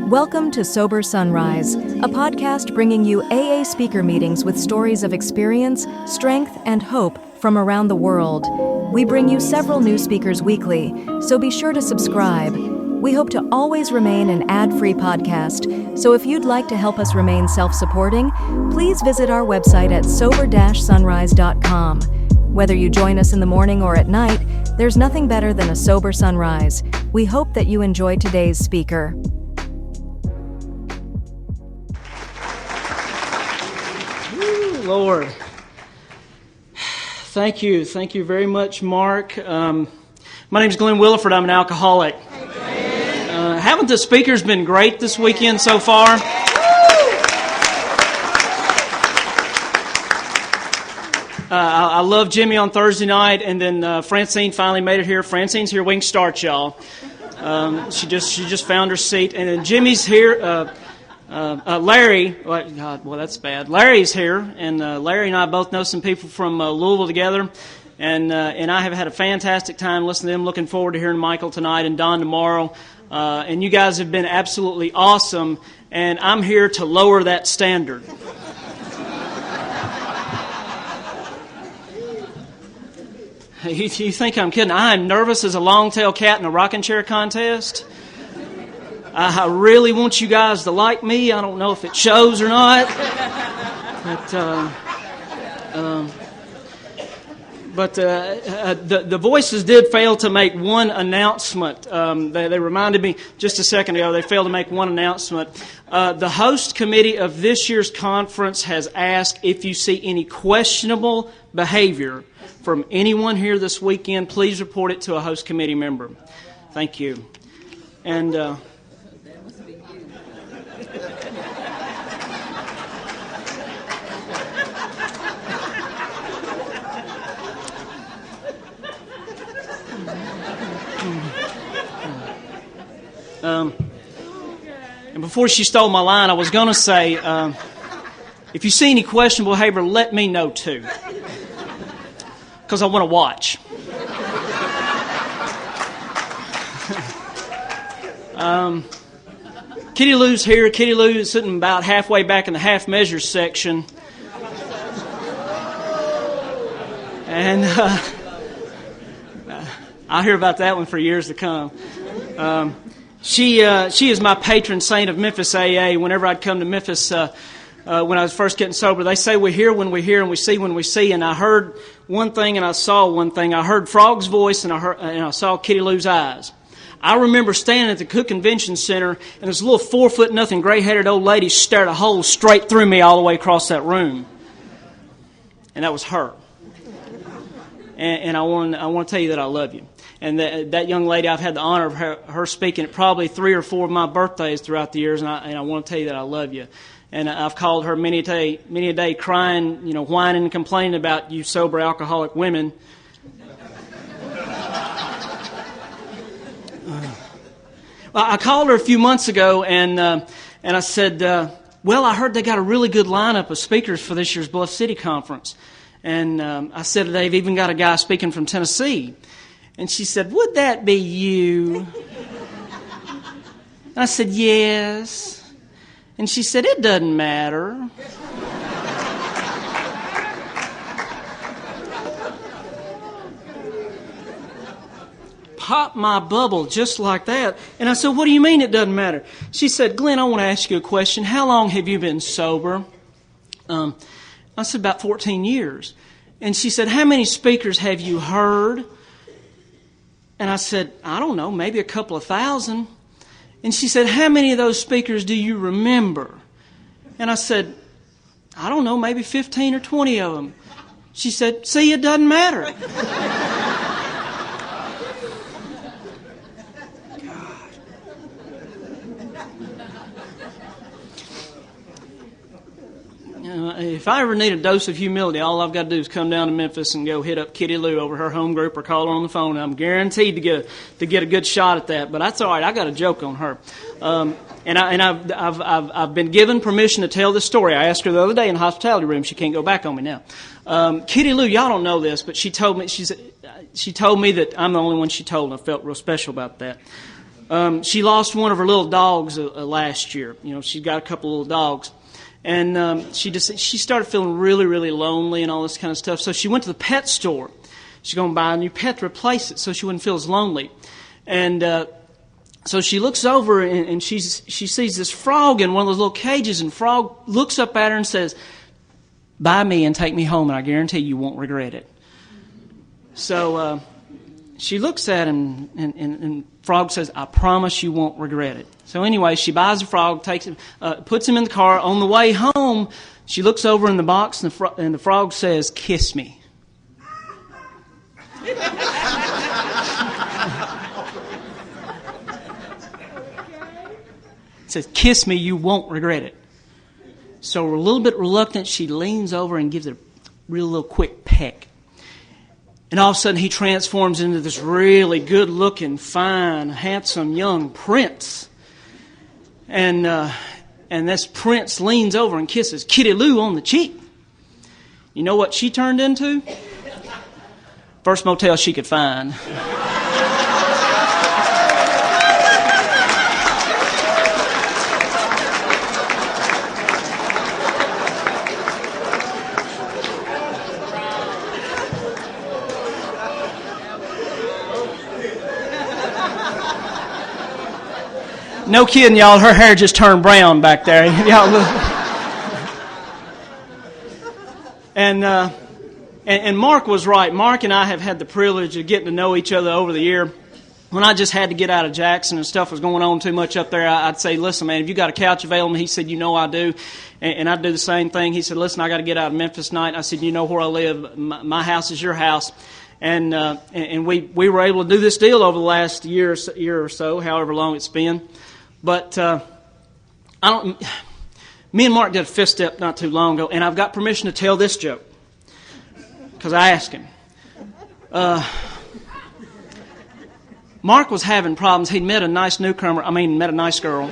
Welcome to Sober Sunrise, a podcast bringing you AA speaker meetings with stories of experience, strength, and hope from around the world. We bring you several new speakers weekly, so be sure to subscribe. We hope to always remain an ad-free podcast, so if you'd like to help us remain self-supporting, please visit our website at sober-sunrise.com. Whether you join us in the morning or at night, there's nothing better than a sober sunrise. We hope that you enjoy today's speaker. Lord. Thank you. Thank you very much, Mark. My name is Glynn Williford. I'm an alcoholic. Haven't the speakers been great this weekend so far? I love Jimmy on Thursday night, and then Francine finally made it here. Francine's here. We can start, y'all. She just found her seat, and then Jimmy's here. Larry, well, that's bad. Larry's here, and Larry and I both know some people from Louisville together, and I have had a fantastic time listening to them. Looking forward to hearing Michael tonight and Don tomorrow. And you guys have been absolutely awesome, and I'm here to lower that standard. You think I'm kidding? I'm nervous as a long-tailed cat in a rocking chair contest. I really want you guys to like me. I don't know if it shows or not. But the voices did fail to make one announcement. They reminded me just a second ago, they failed to make one announcement. The host committee of this year's conference has asked if you see any questionable behavior from anyone here this weekend, please report it to a host committee member. Thank you. And and before she stole my line, I was going to say, if you see any questionable behavior, let me know too, because I want to watch. Kitty Lou's here. Kitty Lou is sitting about halfway back in the half measures section, and I'll hear about that one for years to come. She is my patron saint of Memphis AA. Whenever I'd come to Memphis when I was first getting sober, they say we hear when we hear and we see when we see. And I heard one thing and I saw one thing. I heard Frog's voice and I saw Kitty Lou's eyes. I remember standing at the Cook Convention Center and this little 4'0", gray-headed old lady stared a hole straight through me all the way across that room, and that was her. And I want to tell you that I love you. And that young lady, I've had the honor of her speaking at probably 3 or 4 of my birthdays throughout the years, and I want to tell you that I love you. And I've called her many a day crying, whining and complaining about you sober alcoholic women. I called her a few months ago, and I said, well, I heard they got a really good lineup of speakers for this year's Bluff City Conference. And I said, they've even got a guy speaking from Tennessee. And she said, would that be you? I said, yes. And she said, it doesn't matter. Pop my bubble just like that. And I said, what do you mean it doesn't matter? She said, Glenn, I want to ask you a question. How long have you been sober? I said, about 14 years. And she said, how many speakers have you heard? And I said, I don't know, maybe a couple of thousand. And she said, how many of those speakers do you remember? And I said, I don't know, maybe 15 or 20 of them. She said, see, it doesn't matter. If I ever need a dose of humility, all I've got to do is come down to Memphis and go hit up Kitty Lou over her home group or call her on the phone. I'm guaranteed to get a good shot at that. But that's all right. I got a joke on her, and I've been given permission to tell this story. I asked her the other day in the hospitality room. She can't go back on me now. Kitty Lou, y'all don't know this, but she told me that I'm the only one she told, and I felt real special about that. She lost one of her little dogs last year. She's got a couple little dogs. And she started feeling really, really lonely and all this kind of stuff. So she went to the pet store. She's going to buy a new pet to replace it so she wouldn't feel as lonely. And so she looks over and she sees this frog in one of those little cages. And Frog looks up at her and says, "Buy me and take me home, and I guarantee you won't regret it." So she looks at him, and Frog says, "I promise you won't regret it." So anyway, she buys the frog, takes him, puts him in the car. On the way home, she looks over in the box, and the frog says, "Kiss me." It says, "Kiss me, you won't regret it." So a little bit reluctant, she leans over and gives it a real little quick peck. And all of a sudden, he transforms into this really good-looking, fine, handsome young prince. And this prince leans over and kisses Kitty Lou on the cheek. You know what she turned into? First motel she could find. No kidding, y'all. Her hair just turned brown back there. Y'all look. And Mark was right. Mark and I have had the privilege of getting to know each other over the year. When I just had to get out of Jackson and stuff was going on too much up there, I'd say, "Listen, man, have you got a couch available?" He said, "You know I do." And I'd do the same thing. He said, "Listen, I got to get out of Memphis tonight." I said, "You know where I live. My house is your house." And we were able to do this deal over the last year or so, however long it's been. But me and Mark did a fifth step not too long ago, and I've got permission to tell this joke because I asked him. Mark was having problems. He'd met a nice girl.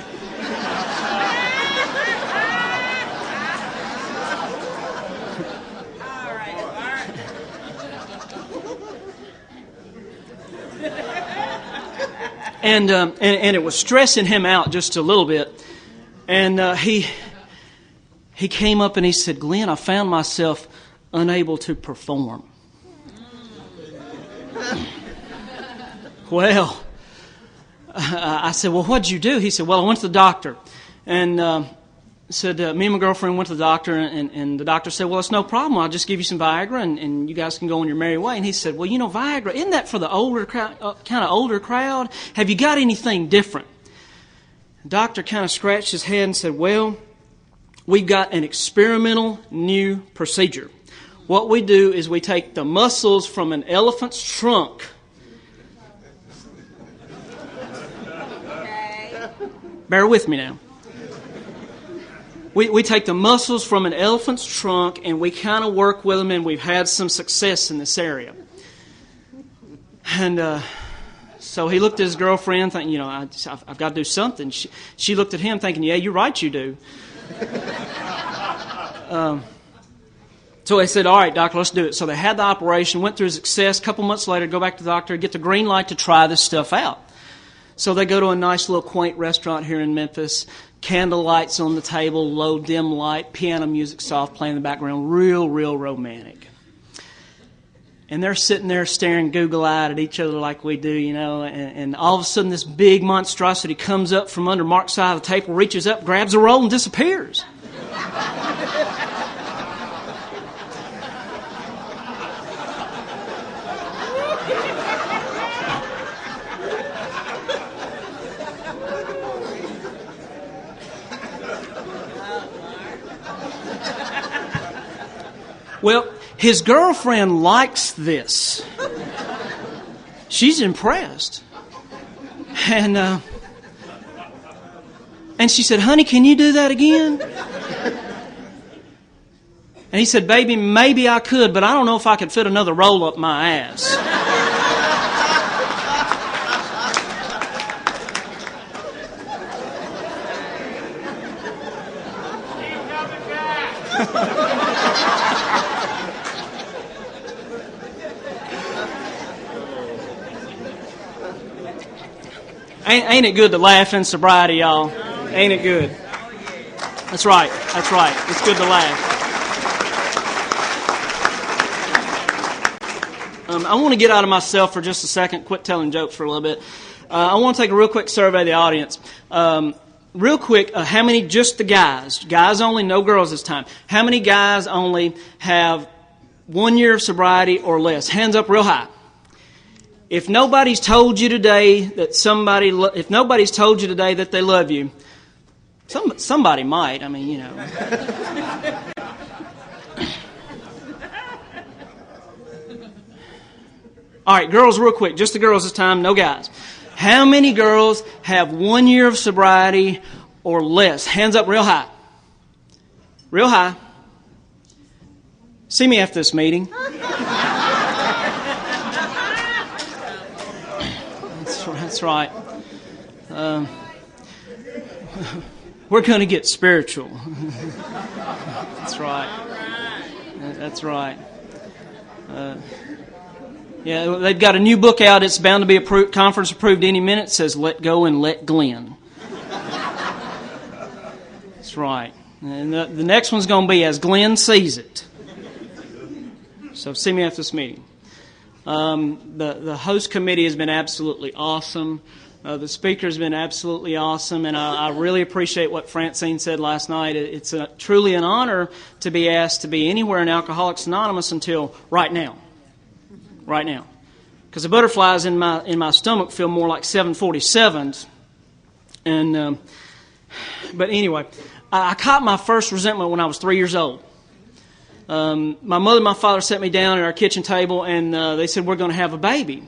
And it was stressing him out just a little bit. And he came up and he said, "Glynn, I found myself unable to perform." Well, I said, "Well, what'd you do?" He said, "Well, I went to the doctor." And said, me and my girlfriend went to the doctor, and the doctor said, "Well, it's no problem. I'll just give you some Viagra, and you guys can go on your merry way." And he said, "Well, Viagra, isn't that for the older crowd, kind of older crowd? Have you got anything different?" The doctor kind of scratched his head and said, "Well, we've got an experimental new procedure. What we do is we take the muscles from an elephant's trunk." Bear with me now. We take the muscles from an elephant's trunk and we kind of work with them, and we've had some success in this area. And so he looked at his girlfriend, thinking, I've got to do something. She looked at him thinking, "Yeah, you're right, you do." So they said, "All right, doctor, let's do it." So they had the operation, went through success. A couple months later, go back to the doctor, get the green light to try this stuff out. So they go to a nice little quaint restaurant here in Memphis. Candle lights on the table, low dim light, piano music soft playing in the background, real romantic. And they're sitting there staring goggle-eyed at each other like we do, and all of a sudden this big monstrosity comes up from under Mark's side of the table, reaches up, grabs a roll, and disappears. Well, his girlfriend likes this. She's impressed. And she said, "Honey, can you do that again?" And he said, "Baby, maybe I could, but I don't know if I could fit another roll up my ass." Ain't it good to laugh in sobriety, y'all? Ain't it good? That's right. That's right. It's good to laugh. I want to get out of myself for just a second, quit telling jokes for a little bit. I want to take a real quick survey of the audience. Real quick, how many, just the guys only, no girls this time. How many guys only have 1 year of sobriety or less? Hands up real high. If nobody's told you today that if nobody's told you today that they love you, somebody might. I mean, you know. All right, girls, real quick. Just the girls this time, no guys. How many girls have 1 year of sobriety or less? Hands up real high. Real high. See me after this meeting. That's right. We're going to get spiritual. That's right. That's right. Yeah, they've got a new book out. It's bound to be approved, conference approved any minute. It says, "Let Go and Let Glynn." That's right. And the next one's going to be As Glynn Sees It. So see me after this meeting. The host committee has been absolutely awesome. The speaker has been absolutely awesome, and I really appreciate what Francine said last night. It's truly an honor to be asked to be anywhere in Alcoholics Anonymous until right now. Right now. Because the butterflies in my stomach feel more like 747s. And but anyway, I caught my first resentment when I was 3 years old. My mother and my father sat me down at our kitchen table, and they said, "We're going to have a baby."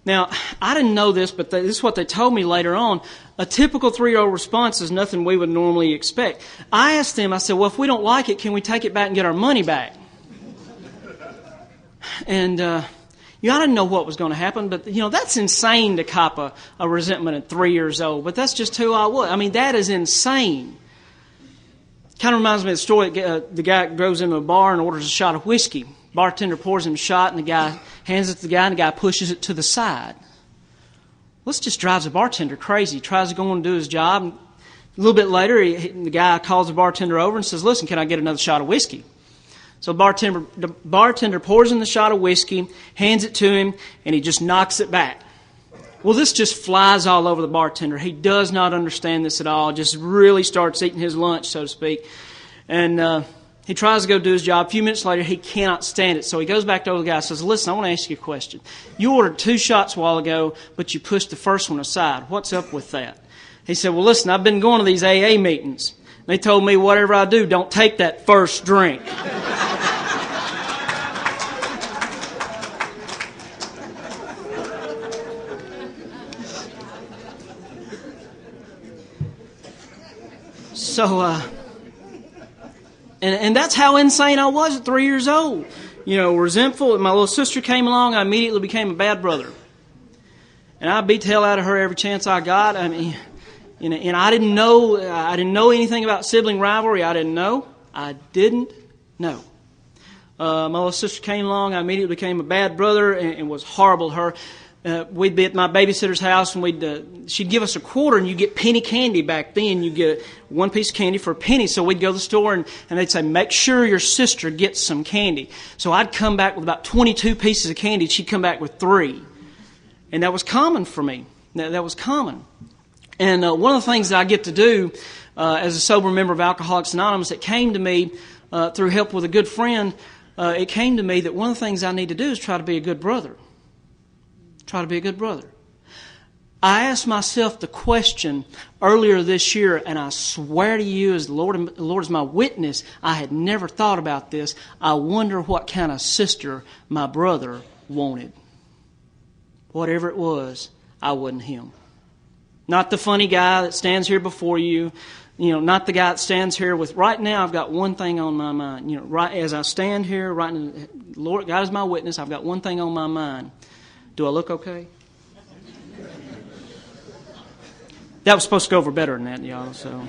Now, I didn't know this, but this is what they told me later on. A typical 3-year-old response is nothing we would normally expect. I asked them, I said, "Well, if we don't like it, can we take it back and get our money back?" And I didn't know what was going to happen, but that's insane to cop a resentment at 3 years old. But that's just who I was. I mean, that is insane. Kind of reminds me of the story. The guy goes into a bar and orders a shot of whiskey. Bartender pours him a shot, and the guy hands it to the guy, and the guy pushes it to the side. Well, this just drives the bartender crazy. He tries to go on and do his job. And a little bit later, the guy calls the bartender over and says, "Listen, can I get another shot of whiskey?" So the bartender pours in the shot of whiskey, hands it to him, and he just knocks it back. Well, this just flies all over the bartender. He does not understand this at all, just really starts eating his lunch, so to speak. And he tries to go do his job. A few minutes later, he cannot stand it. So he goes back to the guy and says, "Listen, I want to ask you a question. You ordered 2 shots a while ago, but you pushed the first one aside. What's up with that?" He said, "Well, listen, I've been going to these AA meetings. They told me whatever I do, don't take that first drink." So, and that's how insane I was at 3 years old. Resentful. My little sister came along, I immediately became a bad brother. And I beat the hell out of her every chance I got. I mean, and I didn't know anything about sibling rivalry. I didn't know. My little sister came along, I immediately became a bad brother and was horrible to her. We'd be at my babysitter's house, and she'd give us a quarter, and you get penny candy back then. You get 1 piece of candy for a penny. So we'd go to the store, and they'd say, "Make sure your sister gets some candy." So I'd come back with about 22 pieces of candy. She'd come back with 3. And that was common for me. That was common. And one of the things that I get to do as a sober member of Alcoholics Anonymous, it came to me through help with a good friend, it came to me that one of the things I need to do is try to be a good brother. Try to be a good brother. I asked myself the question earlier this year, and I swear to you, as the Lord is my witness, I had never thought about this. I wonder what kind of sister my brother wanted. Whatever it was, I wasn't him. Not the funny guy that stands here before you. Not the guy that stands here with, right now I've got one thing on my mind. Right as I stand here, right now, Lord, God is my witness, I've got one thing on my mind. Do I look okay? That was supposed to go over better than that, y'all. So,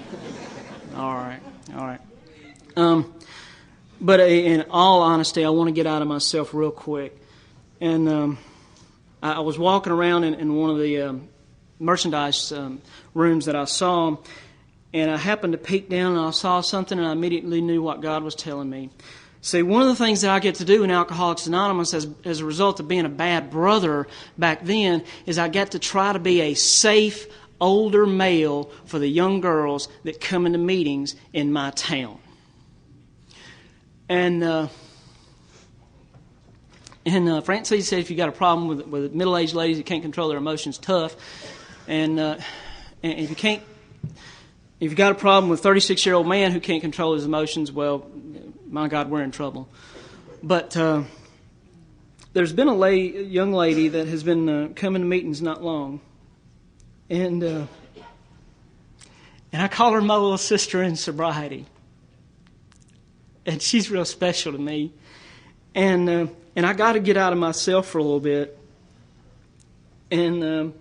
all right. But in all honesty, I want to get out of myself real quick. And I was walking around in one of the merchandise rooms that I saw, and I happened to peek down and I saw something, and I immediately knew what God was telling me. See, one of the things that I get to do in Alcoholics Anonymous as a result of being a bad brother back then is I get to try to be a safe older male for the young girls that come into meetings in my town. And Francine said if you got a problem with middle-aged ladies that can't control their emotions, tough. And if you've got a problem with a 36-year-old man who can't control his emotions, well, my God, we're in trouble. But there's been a young lady that has been coming to meetings not long. And I call her my little sister in sobriety. And she's real special to me. And I got to get out of myself for a little bit. And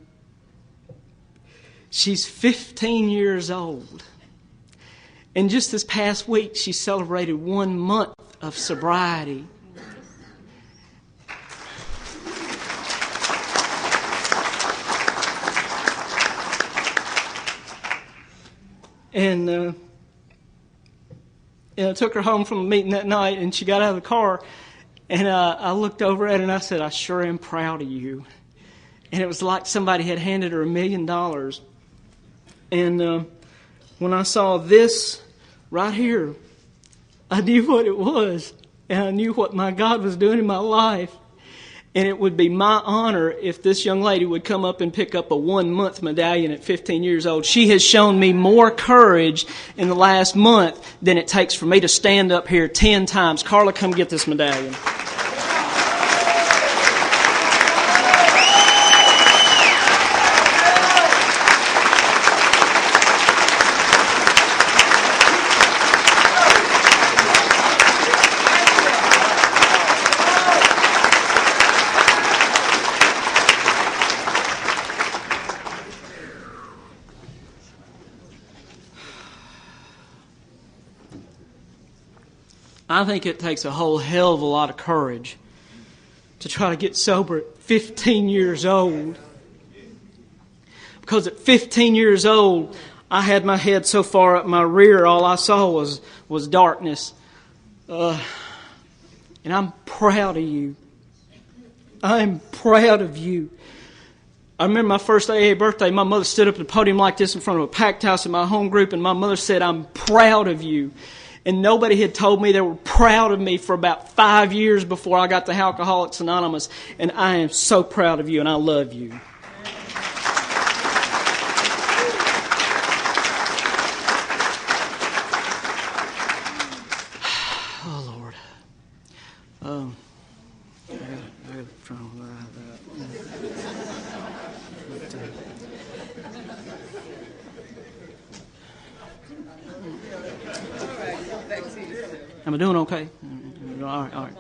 she's 15 years old. And just this past week, she celebrated 1 month of sobriety. And I took her home from a meeting that night, and she got out of the car, and I looked over at her and I said, I sure am proud of you. And it was like somebody had handed her $1 million. And when I saw this right here, I knew what it was, and I knew what my God was doing in my life. And it would be my honor if this young lady would come up and pick up a 1-month medallion at 15 years old. She has shown me more courage in the last month than it takes for me to stand up here 10 times. Carla, come get this medallion. I think it takes a whole hell of a lot of courage to try to get sober at 15 years old. Because at 15 years old, I had my head so far up my rear, all I saw was darkness. And I'm proud of you. I'm proud of you. I remember my first AA birthday, my mother stood up at the podium like this in front of a packed house in my home group, and my mother said, I'm proud of you. And nobody had told me they were proud of me for about 5 years before I got to Alcoholics Anonymous. And I am so proud of you, and I love you. Oh, Lord. I gotta try to write that. Am I doing okay? All right.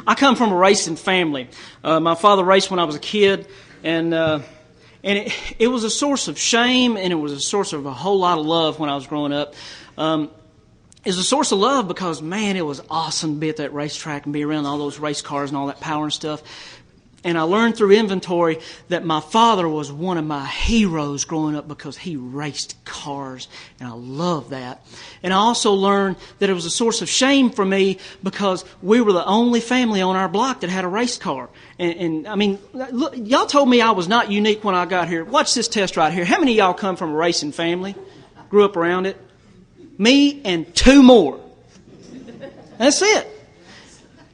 I come from a racing family. My father raced when I was a kid, and it was a source of shame, and it was a source of a whole lot of love when I was growing up. It was a source of love because, man, it was awesome to be at that racetrack and be around all those race cars and all that power and stuff. And I learned through inventory that my father was one of my heroes growing up because he raced cars, and I love that. And I also learned that it was a source of shame for me because we were the only family on our block that had a race car. And I mean, look, y'all told me I was not unique when I got here. Watch this test right here. How many of y'all come from a racing family? Grew up around it? Me and 2 more. That's it.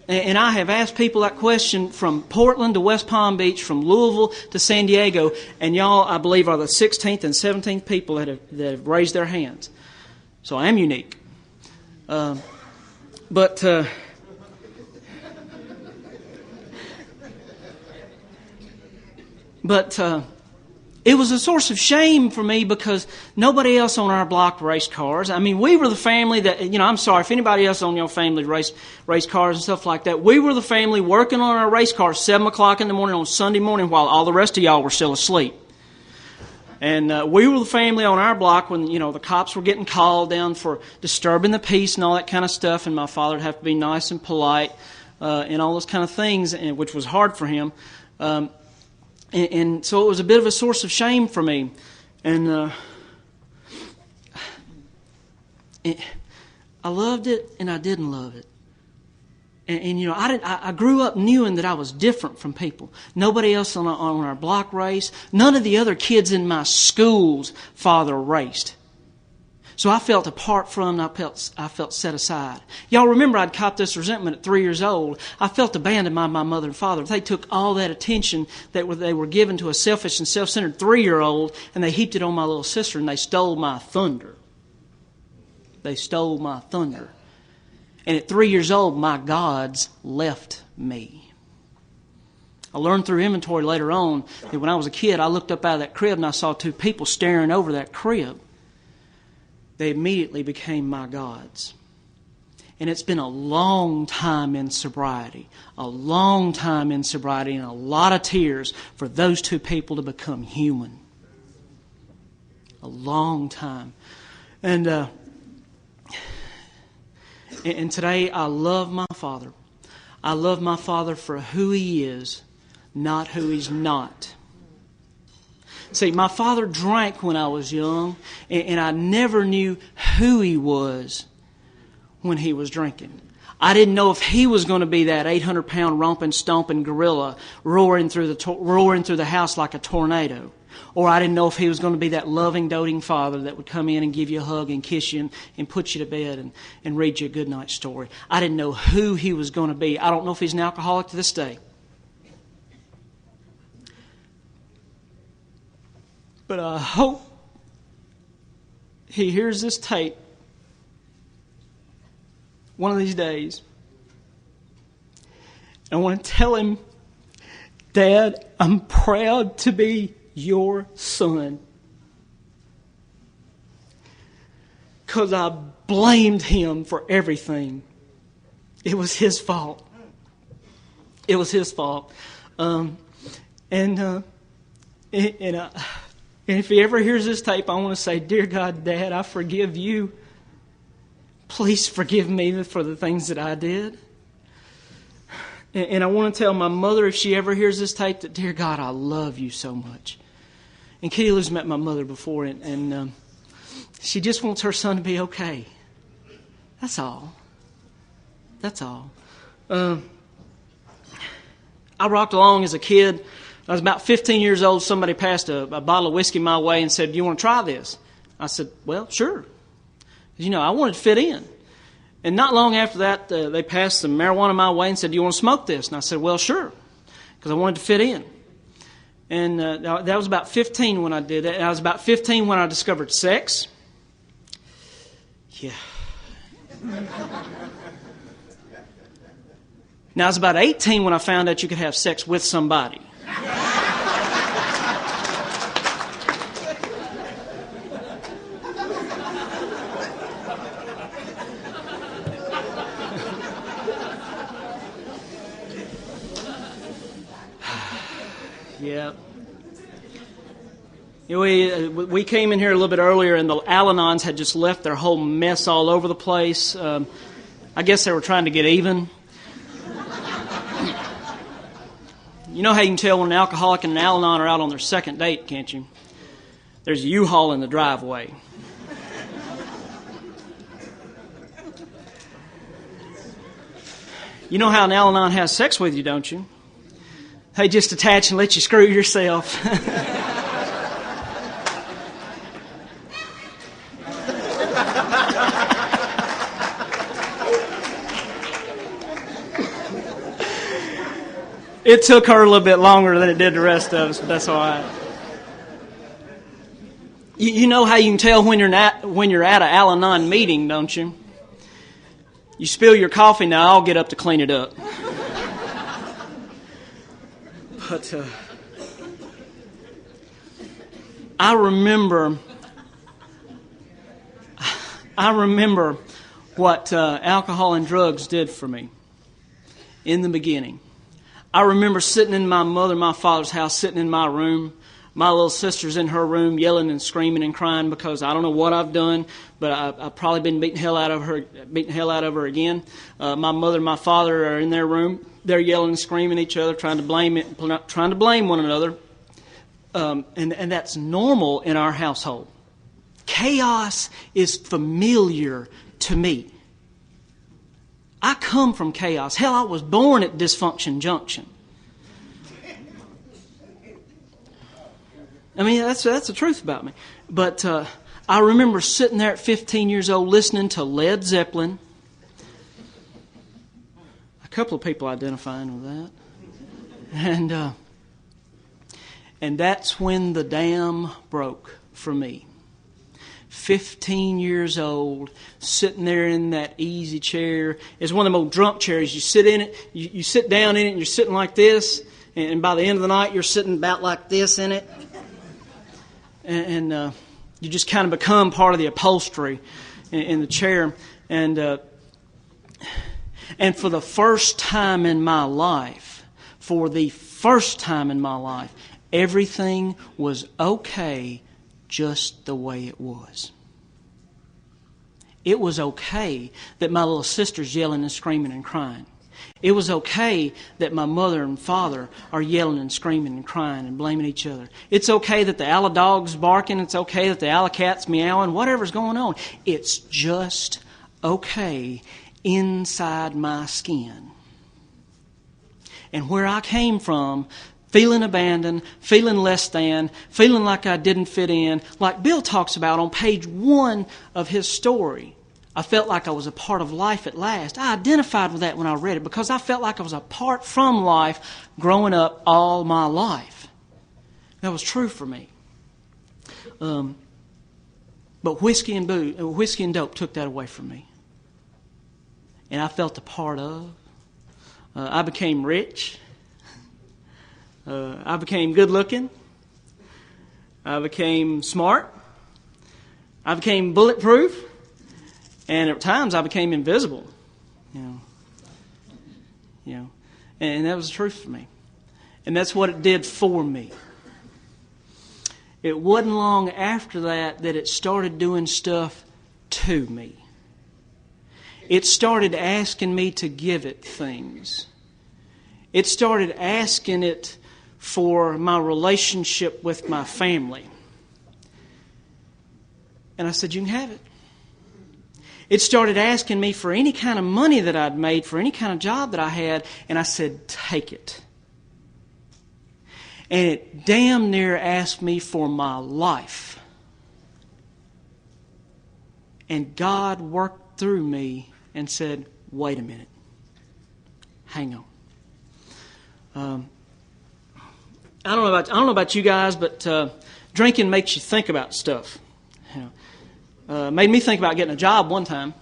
And I have asked people that question from Portland to West Palm Beach, from Louisville to San Diego, and y'all, I believe, are the 16th and 17th people that have raised their hands. So I am unique. But it was a source of shame for me because nobody else on our block raced cars. I mean, we were the family that, I'm sorry if anybody else on your family raced cars and stuff like that. We were the family working on our race cars 7 o'clock in the morning on Sunday morning while all the rest of y'all were still asleep. And we were the family on our block when, the cops were getting called down for disturbing the peace and all that kind of stuff. And my father would have to be nice and polite and all those kind of things, which was hard for him. And so it was a bit of a source of shame for me. And I loved it and I didn't love it. And you know, I grew up knowing that I was different from people. Nobody else on our block raced. None of the other kids in my school's father raced. So I felt apart from, I felt set aside. Y'all remember I'd copped this resentment at 3 years old. I felt abandoned by my mother and father. They took all that attention that they were given to a selfish and self-centered 3-year-old, and they heaped it on my little sister, and they stole my thunder. They stole my thunder. And at 3 years old, my gods left me. I learned through inventory later on that when I was a kid, I looked up out of that crib and I saw 2 people staring over that crib. They immediately became my gods. And it's been a long time in sobriety. A long time in sobriety and a lot of tears for those 2 people to become human. A long time. And today I love my Father. I love my Father for who He is, not who He's not. See, my father drank when I was young, and I never knew who he was when he was drinking. I didn't know if he was going to be that 800-pound romping, stomping gorilla roaring through the house like a tornado. Or I didn't know if he was going to be that loving, doting father that would come in and give you a hug and kiss you and put you to bed and read you a good night story. I didn't know who he was going to be. I don't know if he's an alcoholic to this day. But I hope he hears this tape one of these days. I want to tell him, Dad, I'm proud to be your son. Because I blamed him for everything. It was his fault. It was his fault. And if he ever hears this tape, I want to say, Dear God, Dad, I forgive you. Please forgive me for the things that I did. And I want to tell my mother, if she ever hears this tape, that, Dear God, I love you so much. And Kitty Lou's met my mother before, and she just wants her son to be okay. That's all. That's all. I rocked along as a kid. I was about 15 years old. Somebody passed a bottle of whiskey my way and said, "Do you want to try this?" I said, "Well, sure." You know, I wanted to fit in. And not long after that, they passed some marijuana my way and said, "Do you want to smoke this?" And I said, "Well, sure," because I wanted to fit in. And that was about 15 when I did that. And I was about 15 when I discovered sex. Yeah. Now, I was about 18 when I found out you could have sex with somebody. Yeah. You know, we came in here a little bit earlier, and the Al-Anons had just left their whole mess all over the place. I guess they were trying to get even. You know how you can tell when an alcoholic and an Al-Anon are out on their second date, can't you? There's a U-Haul in the driveway. You know how an Al-Anon has sex with you, don't you? They just attach and let you screw yourself. It took her a little bit longer than it did the rest of us, but that's all right. You know how you can tell when you're at an Al-Anon meeting, don't you? You spill your coffee, now I'll get up to clean it up. But I remember what alcohol and drugs did for me in the beginning. I remember sitting in my mother and my father's house, sitting in my room. My little sister's in her room yelling and screaming and crying because I don't know what I've done, but I've probably been beating hell out of her again. My mother and my father are in their room. They're yelling and screaming at each other, trying to blame one another. and that's normal in our household. Chaos is familiar to me. I come from chaos. Hell, I was born at Dysfunction Junction. I mean, that's the truth about me. But I remember sitting there at 15 years old listening to Led Zeppelin. A couple of people identifying with that. And that's when the dam broke for me. 15 years old, sitting there in that easy chair. It's one of them old drunk chairs. You sit in it, you sit down in it, and you're sitting like this. And by the end of the night, you're sitting about like this in it. And you just kind of become part of the upholstery in the chair. And for the first time in my life, everything was okay just the way it was. It was okay that my little sister's yelling and screaming and crying. It was okay that my mother and father are yelling and screaming and crying and blaming each other. It's okay that the alley dog's barking. It's okay that the alley cat's meowing. Whatever's going on, it's just okay inside my skin. And where I came from, feeling abandoned, feeling less than, feeling like I didn't fit in, like Bill talks about on page 1 of his story. I felt like I was a part of life at last. I identified with that when I read it because I felt like I was apart from life growing up all my life. That was true for me. But whiskey and dope took that away from me. And I felt a part of. I became rich. I became good looking. I became smart. I became bulletproof. And at times I became invisible. You know. And that was the truth for me. And that's what it did for me. It wasn't long after that it started doing stuff to me. It started asking me to give it things. It started asking it for my relationship with my family. And I said, you can have it. It started asking me for any kind of money that I'd made, for any kind of job that I had, and I said, take it. And it damn near asked me for my life. And God worked through me and said, wait a minute. Hang on. I don't know about you guys, but drinking makes you think about stuff. Made me think about getting a job one time.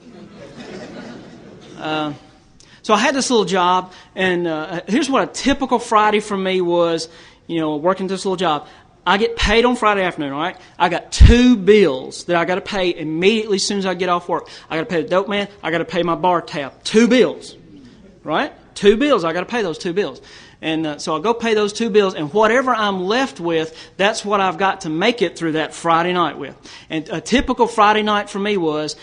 So I had this little job, and here's what a typical Friday for me was, working this little job. I get paid on Friday afternoon, all right? I got 2 bills that I got to pay immediately as soon as I get off work. I got to pay the dope man. I got to pay my bar tab. 2 bills, right? 2 bills. I got to pay those 2 bills. And so I'll go pay those 2 bills, and whatever I'm left with, that's what I've got to make it through that Friday night with. And a typical Friday night for me go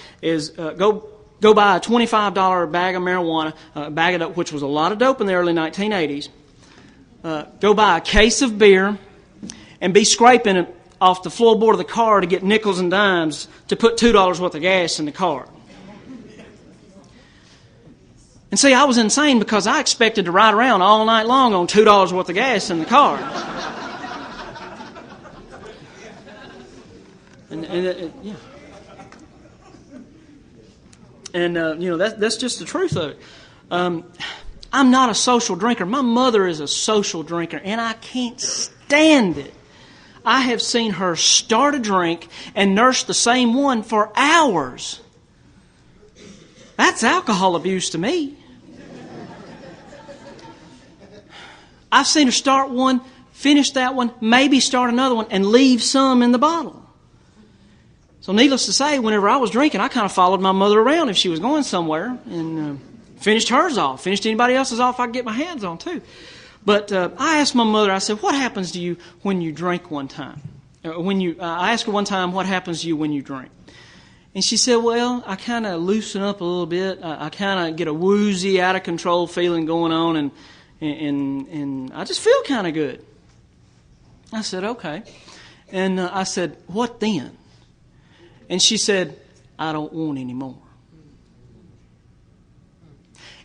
buy a $25 bag of marijuana, bag it up, which was a lot of dope in the early 1980s. Go buy a case of beer, and be scraping it off the floorboard of the car to get nickels and dimes to put $2 worth of gas in the car. And see, I was insane because I expected to ride around all night long on $2 worth of gas in the car. Yeah. And that's just the truth of it. I'm not a social drinker. My mother is a social drinker, and I can't stand it. I have seen her start a drink and nurse the same one for hours. That's alcohol abuse to me. I've seen her start one, finish that one, maybe start another one, and leave some in the bottle. So needless to say, whenever I was drinking, I kind of followed my mother around if she was going somewhere and finished hers off. Finished anybody else's off I could get my hands on too. But I asked my mother, I said, what happens to you when you drink one time? I asked her one time, what happens to you when you drink? And she said, well, I kind of loosen up a little bit. I kind of get a woozy, out of control feeling going on, and I just feel kind of good. I said, okay. And I said, what then? And she said, I don't want any more.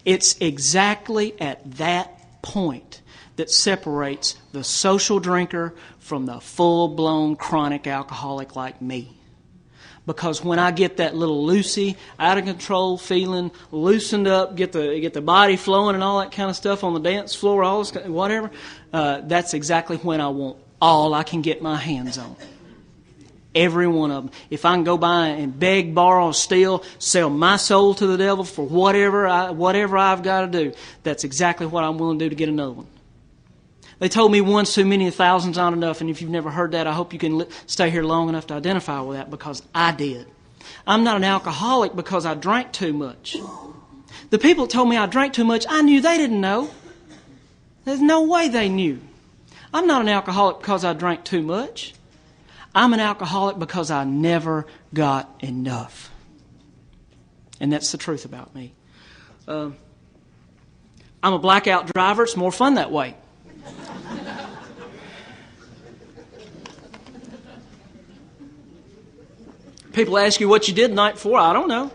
It's exactly at that point that separates the social drinker from the full-blown chronic alcoholic like me. Because when I get that little loosey, out of control feeling, loosened up, get the body flowing and all that kind of stuff on the dance floor, all this, whatever, that's exactly when I want all I can get my hands on. Every one of them. If I can go by and beg, borrow, steal, sell my soul to the devil for whatever I've got to do, that's exactly what I'm willing to do to get another one. They told me once too many, 1,000's not enough, and if you've never heard that, I hope you can stay here long enough to identify with that, because I did. I'm not an alcoholic because I drank too much. The people that told me I drank too much, I knew they didn't know. There's no way they knew. I'm not an alcoholic because I drank too much. I'm an alcoholic because I never got enough. And that's the truth about me. I'm a blackout driver. It's more fun that way. People ask you what you did the night before. I don't know.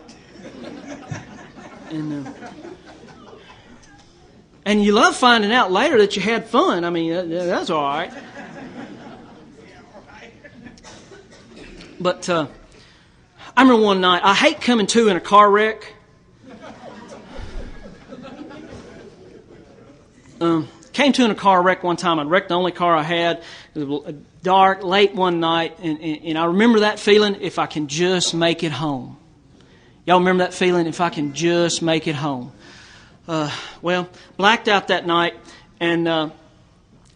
And you love finding out later that you had fun. I mean, that's all right. But I remember one night, I hate coming to in a car wreck. Came to in a car wreck one time. I'd wrecked the only car I had. It was dark, late one night, and I remember that feeling, if I can just make it home. Y'all remember that feeling, if I can just make it home? Well, blacked out that night and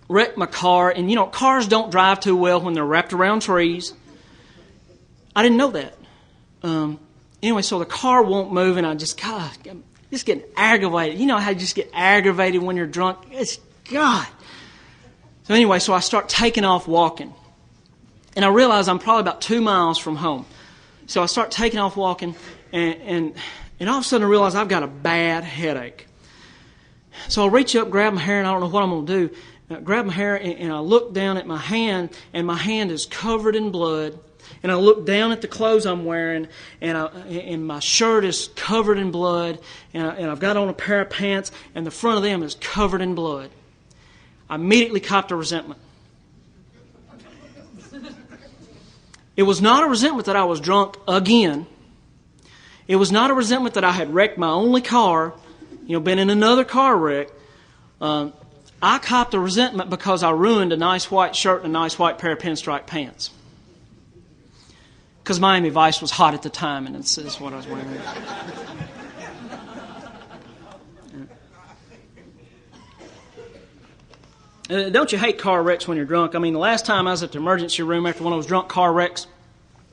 wrecked my car. And, you know, cars don't drive too well when they're wrapped around trees. I didn't know that. Anyway, so the car won't move, and I just getting aggravated. You know how you just get aggravated when you're drunk? It's God. So anyway, so I start taking off walking. And I realize I'm probably about 2 miles from home. So I start taking off walking, and all of a sudden I realize I've got a bad headache. So I reach up, grab my hair, and I don't know what I'm going to do. I grab my hair, and I look down at my hand, and my hand is covered in blood. And I look down at the clothes I'm wearing, and my shirt is covered in blood, and I've got on a pair of pants, and the front of them is covered in blood. I immediately copped a resentment. It was not a resentment that I was drunk again. It was not a resentment that I had wrecked my only car, been in another car wreck. I copped a resentment because I ruined a nice white shirt and a nice white pair of pinstripe pants. Because Miami Vice was hot at the time, and it's what I was wearing. Don't you hate car wrecks when you're drunk? I mean, the last time I was at the emergency room after one of those drunk car wrecks,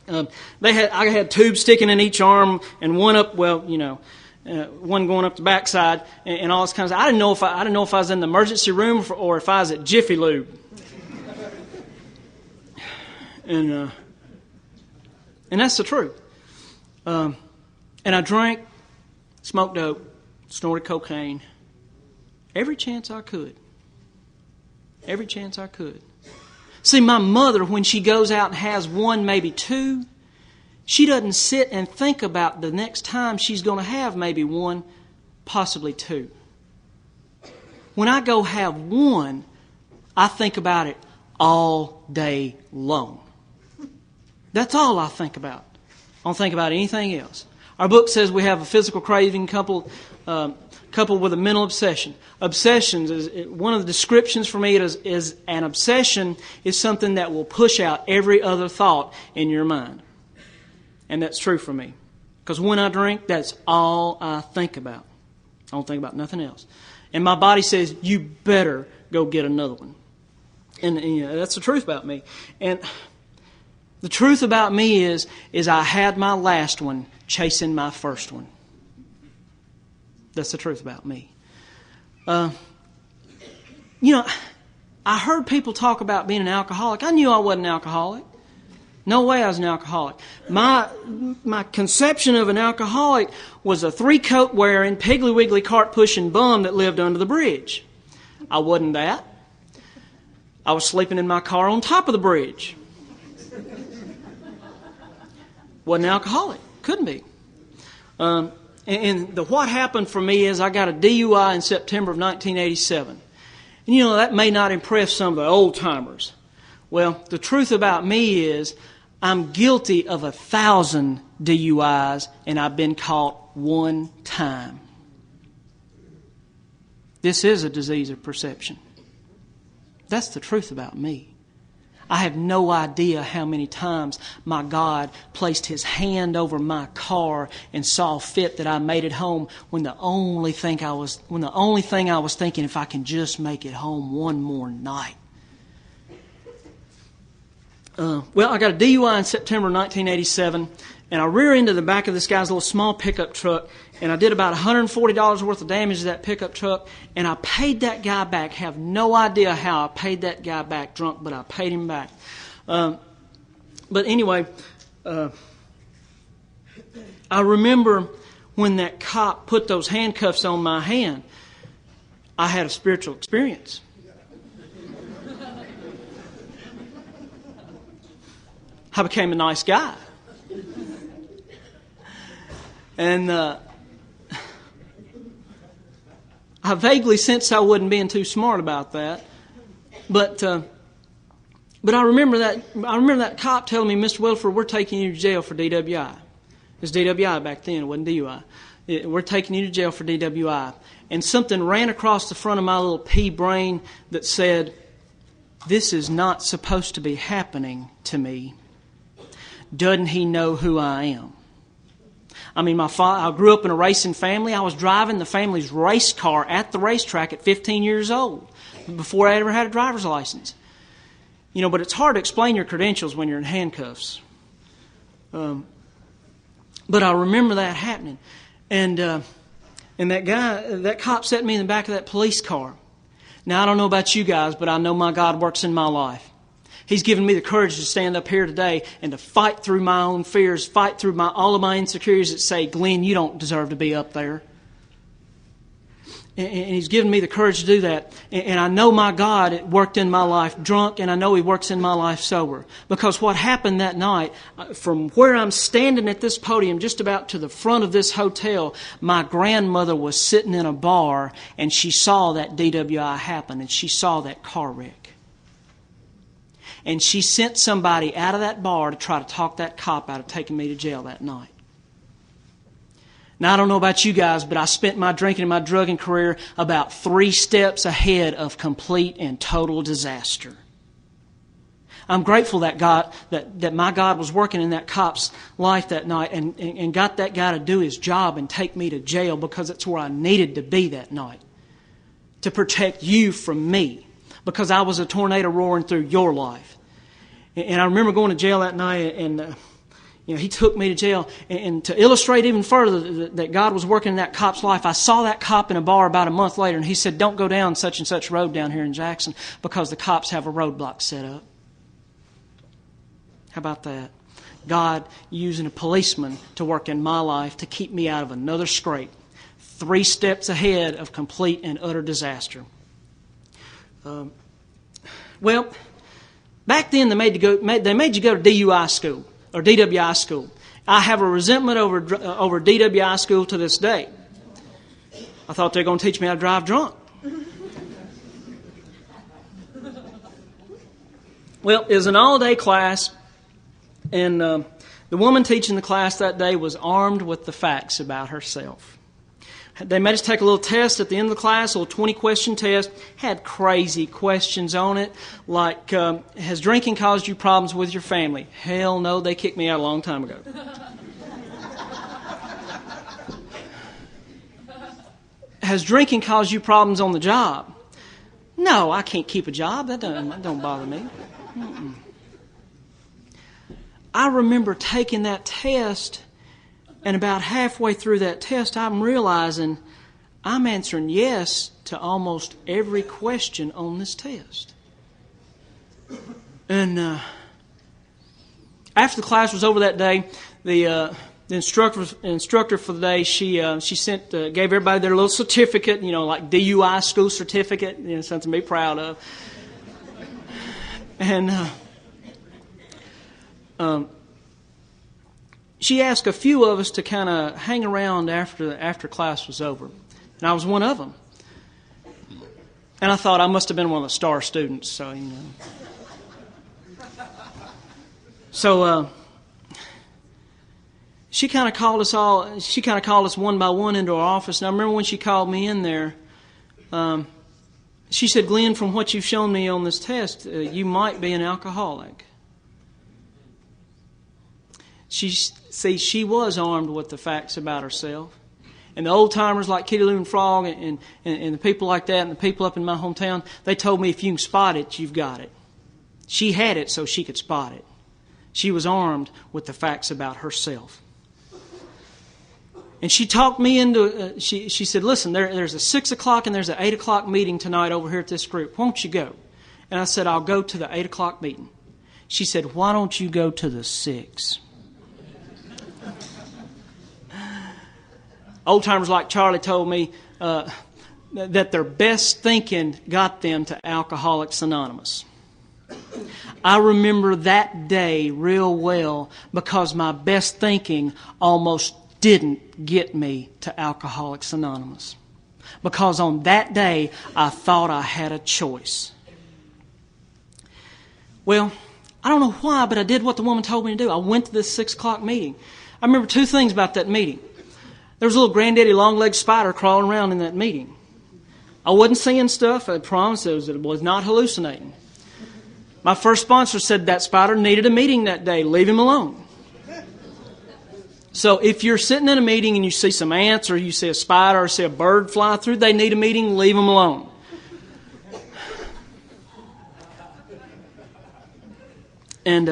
I had tubes sticking in each arm, and one up, one going up the backside, and all this kind of stuff. I didn't know if I was in the emergency room or if I was at Jiffy Lube. And that's the truth. And I drank, smoked dope, snorted cocaine, every chance I could. Every chance I could. See, my mother, when she goes out and has one, maybe two, she doesn't sit and think about the next time she's going to have maybe one, possibly two. When I go have one, I think about it all day long. That's all I think about. I don't think about anything else. Our book says we have a physical craving coupled with a mental obsession. Obsessions is one of the descriptions for me is an obsession is something that will push out every other thought in your mind. And that's true for me. Because when I drink, that's all I think about. I don't think about nothing else. And my body says, you better go get another one. And that's the truth about me. And the truth about me is I had my last one chasing my first one. That's the truth about me. I heard people talk about being an alcoholic. I knew I wasn't an alcoholic. No way I was an alcoholic. My conception of an alcoholic was a 3-coat wearing, Piggly Wiggly cart pushing bum that lived under the bridge. I wasn't that. I was sleeping in my car on top of the bridge. Wasn't alcoholic. Couldn't be. And what happened for me is I got a DUI in September of 1987. And that may not impress some of the old timers. Well, the truth about me is I'm guilty of 1,000 DUIs and I've been caught one time. This is a disease of perception. That's the truth about me. I have no idea how many times my God placed His hand over my car and saw fit that I made it home when the only thing I was thinking, if I can just make it home one more night. Well, I got a DUI in September 1987, and I rear into the back of this guy's little small pickup truck, and I did about $140 worth of damage to that pickup truck, and I paid that guy back. Have no idea how I paid that guy back drunk, but I paid him back. But anyway, I remember when that cop put those handcuffs on my hand, I had a spiritual experience. I became a nice guy. And I vaguely sensed I wasn't being too smart about that. But I remember that cop telling me, Mr. Wilford, we're taking you to jail for DWI. It was DWI back then, it wasn't DUI. We're taking you to jail for DWI. And something ran across the front of my little pea brain that said, this is not supposed to be happening to me. Doesn't he know who I am? I mean, I grew up in a racing family. I was driving the family's race car at the racetrack at 15 years old, before I ever had a driver's license. But it's hard to explain your credentials when you're in handcuffs. But I remember that happening. And that cop set me in the back of that police car. Now, I don't know about you guys, but I know my God works in my life. He's given me the courage to stand up here today and to fight through my own fears, fight through all of my insecurities that say, Glynn, you don't deserve to be up there. And He's given me the courage to do that. And I know my God worked in my life drunk, and I know He works in my life sober. Because what happened that night, from where I'm standing at this podium, just about to the front of this hotel, my grandmother was sitting in a bar, and she saw that DWI happen, and she saw that car wreck. And she sent somebody out of that bar to try to talk that cop out of taking me to jail that night. Now, I don't know about you guys, but I spent my drinking and my drugging career about 3 steps ahead of complete and total disaster. I'm grateful that my God was working in that cop's life that night and got that guy to do his job and take me to jail, because it's where I needed to be that night, to protect you from me, because I was a tornado roaring through your life. And I remember going to jail that night, and He took me to jail. And to illustrate even further that God was working in that cop's life, I saw that cop in a bar about a month later, and he said, don't go down such and such road down here in Jackson because the cops have a roadblock set up. How about that? God using a policeman to work in my life to keep me out of another scrape. 3 steps ahead of complete and utter disaster. Well, back then they made you go to DUI school or DWI school. I have a resentment over DWI school to this day. I thought they were going to teach me how to drive drunk. Well, it was an all-day class, and the woman teaching the class that day was armed with the facts about herself. They made us take a little test at the end of the class, a little 20-question test. Had crazy questions on it, like, has drinking caused you problems with your family? Hell no, they kicked me out a long time ago. Has drinking caused you problems on the job? No, I can't keep a job. That don't bother me. Mm-mm. I remember taking that test, and about halfway through that test, I'm realizing I'm answering yes to almost every question on this test. And after the class was over that day, the instructor for the day, she gave everybody their little certificate, like DUI school certificate, something to be proud of. And she asked a few of us to kind of hang around after class was over. And I was one of them. And I thought I must have been one of the star students, so, you know. So she kind of called us one by one into her office. And I remember when she called me in there, she said, "Glynn, from what you've shown me on this test, you might be an alcoholic." She was armed with the facts about herself. And the old-timers like Kitty Lou and Frog and the people like that and the people up in my hometown, they told me if you can spot it, you've got it. She had it so she could spot it. She was armed with the facts about herself. And she talked me into, she said, "Listen, there's a 6 o'clock and there's an 8 o'clock meeting tonight over here at this group. Won't you go?" And I said, "I'll go to the 8 o'clock meeting." She said, "Why don't you go to the 6? Old-timers like Charlie told me that their best thinking got them to Alcoholics Anonymous. I remember that day real well because my best thinking almost didn't get me to Alcoholics Anonymous. Because on that day, I thought I had a choice. Well, I don't know why, but I did what the woman told me to do. I went to this 6 o'clock meeting. I remember two things about that meeting. There was a little granddaddy long-legged spider crawling around in that meeting. I wasn't seeing stuff. I promise it was not hallucinating. My first sponsor said that spider needed a meeting that day. Leave him alone. So if you're sitting in a meeting and you see some ants or you see a spider or see a bird fly through, they need a meeting, leave them alone. And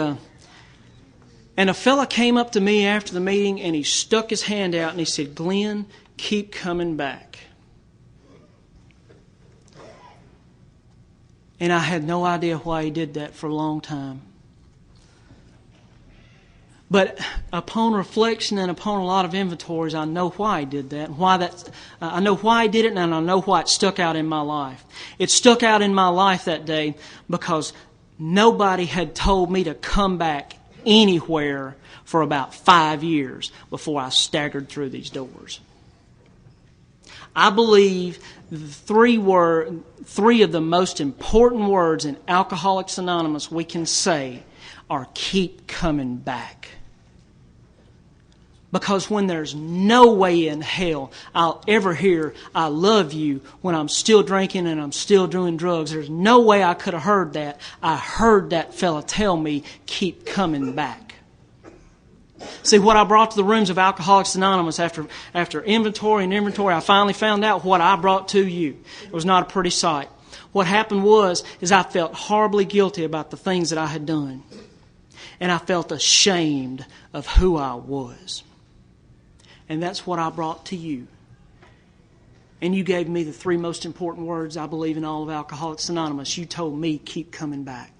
a fella came up to me after the meeting and he stuck his hand out and he said, "Glynn, keep coming back." And I had no idea why he did that for a long time. But upon reflection and upon a lot of inventories, I know why he did that. I know why he did it, and I know why it stuck out in my life. It stuck out in my life that day because nobody had told me to come back anywhere for about 5 years before I staggered through these doors. I believe three of the most important words in Alcoholics Anonymous we can say are keep coming back. Because when there's no way in hell I'll ever hear "I love you" when I'm still drinking and I'm still doing drugs, there's no way I could have heard that. I heard that fella tell me, keep coming back. See, what I brought to the rooms of Alcoholics Anonymous after inventory and inventory, I finally found out what I brought to you. It was not a pretty sight. What happened is I felt horribly guilty about the things that I had done. And I felt ashamed of who I was. And that's what I brought to you. And you gave me the three most important words I believe in all of Alcoholics Anonymous. You told me, keep coming back.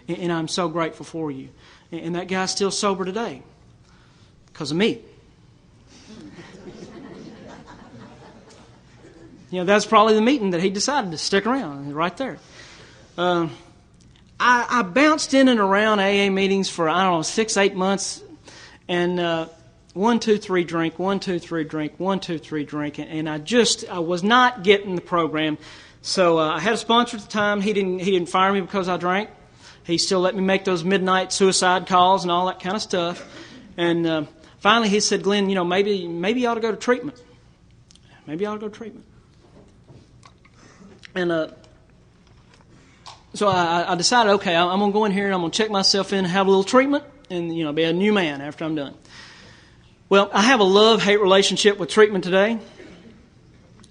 And I'm so grateful for you. And that guy's still sober today because of me. You know, that's probably the meeting that he decided to stick around right there. I bounced in and around AA meetings for, 6-8 months. And 1, 2, 3 drink, 1, 2, 3 drink, 1, 2, 3 drink. And I was not getting the program. So I had a sponsor at the time. He didn't fire me because I drank. He still let me make those midnight suicide calls and all that kind of stuff. And finally he said, "Glynn, maybe you ought to go to treatment. Maybe you ought to go to treatment." And so I decided, okay, I'm going to go in here and I'm going to check myself in and have a little treatment and, be a new man after I'm done. Well, I have a love-hate relationship with treatment today.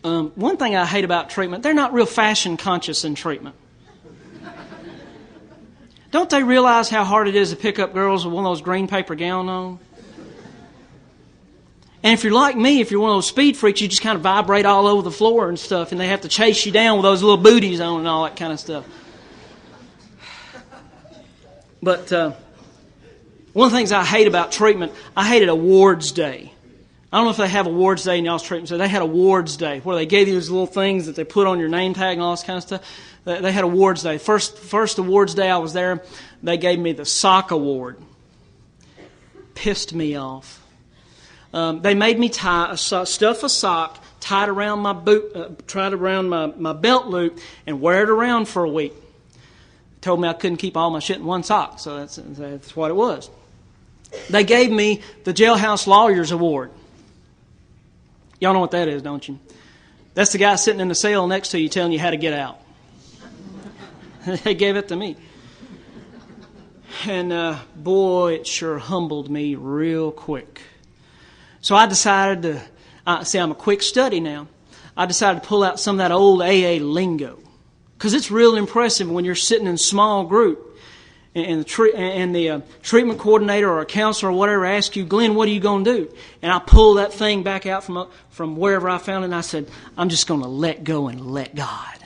One thing I hate about treatment, they're not real fashion conscious in treatment. Don't they realize how hard it is to pick up girls with one of those green paper gowns on? And if you're like me, if you're one of those speed freaks, you just kind of vibrate all over the floor and stuff, and they have to chase you down with those little booties on and all that kind of stuff. But one of the things I hate about treatment, I hated awards day. I don't know if they have awards day in y'all's treatment, so they had awards day where they gave you those little things that they put on your name tag and all this kind of stuff. They had awards day. First awards day I was there, they gave me the sock award. Pissed me off. They made me stuff a sock, tied around my boot, tied around my belt loop, and wear it around for a week. Told me I couldn't keep all my shit in one sock, so that's what it was. They gave me the Jailhouse Lawyers Award. Y'all know what that is, don't you? That's the guy sitting in the cell next to you telling you how to get out. They gave it to me. And boy, it sure humbled me real quick. So I decided to, I'm a quick study now. I decided to pull out some of that old AA lingo. Because it's real impressive when you're sitting in a small group and the treatment coordinator or a counselor or whatever asks you, Glynn, what are you going to do? And I pulled that thing back out from wherever I found it, and I said, I'm just going to let go and let God.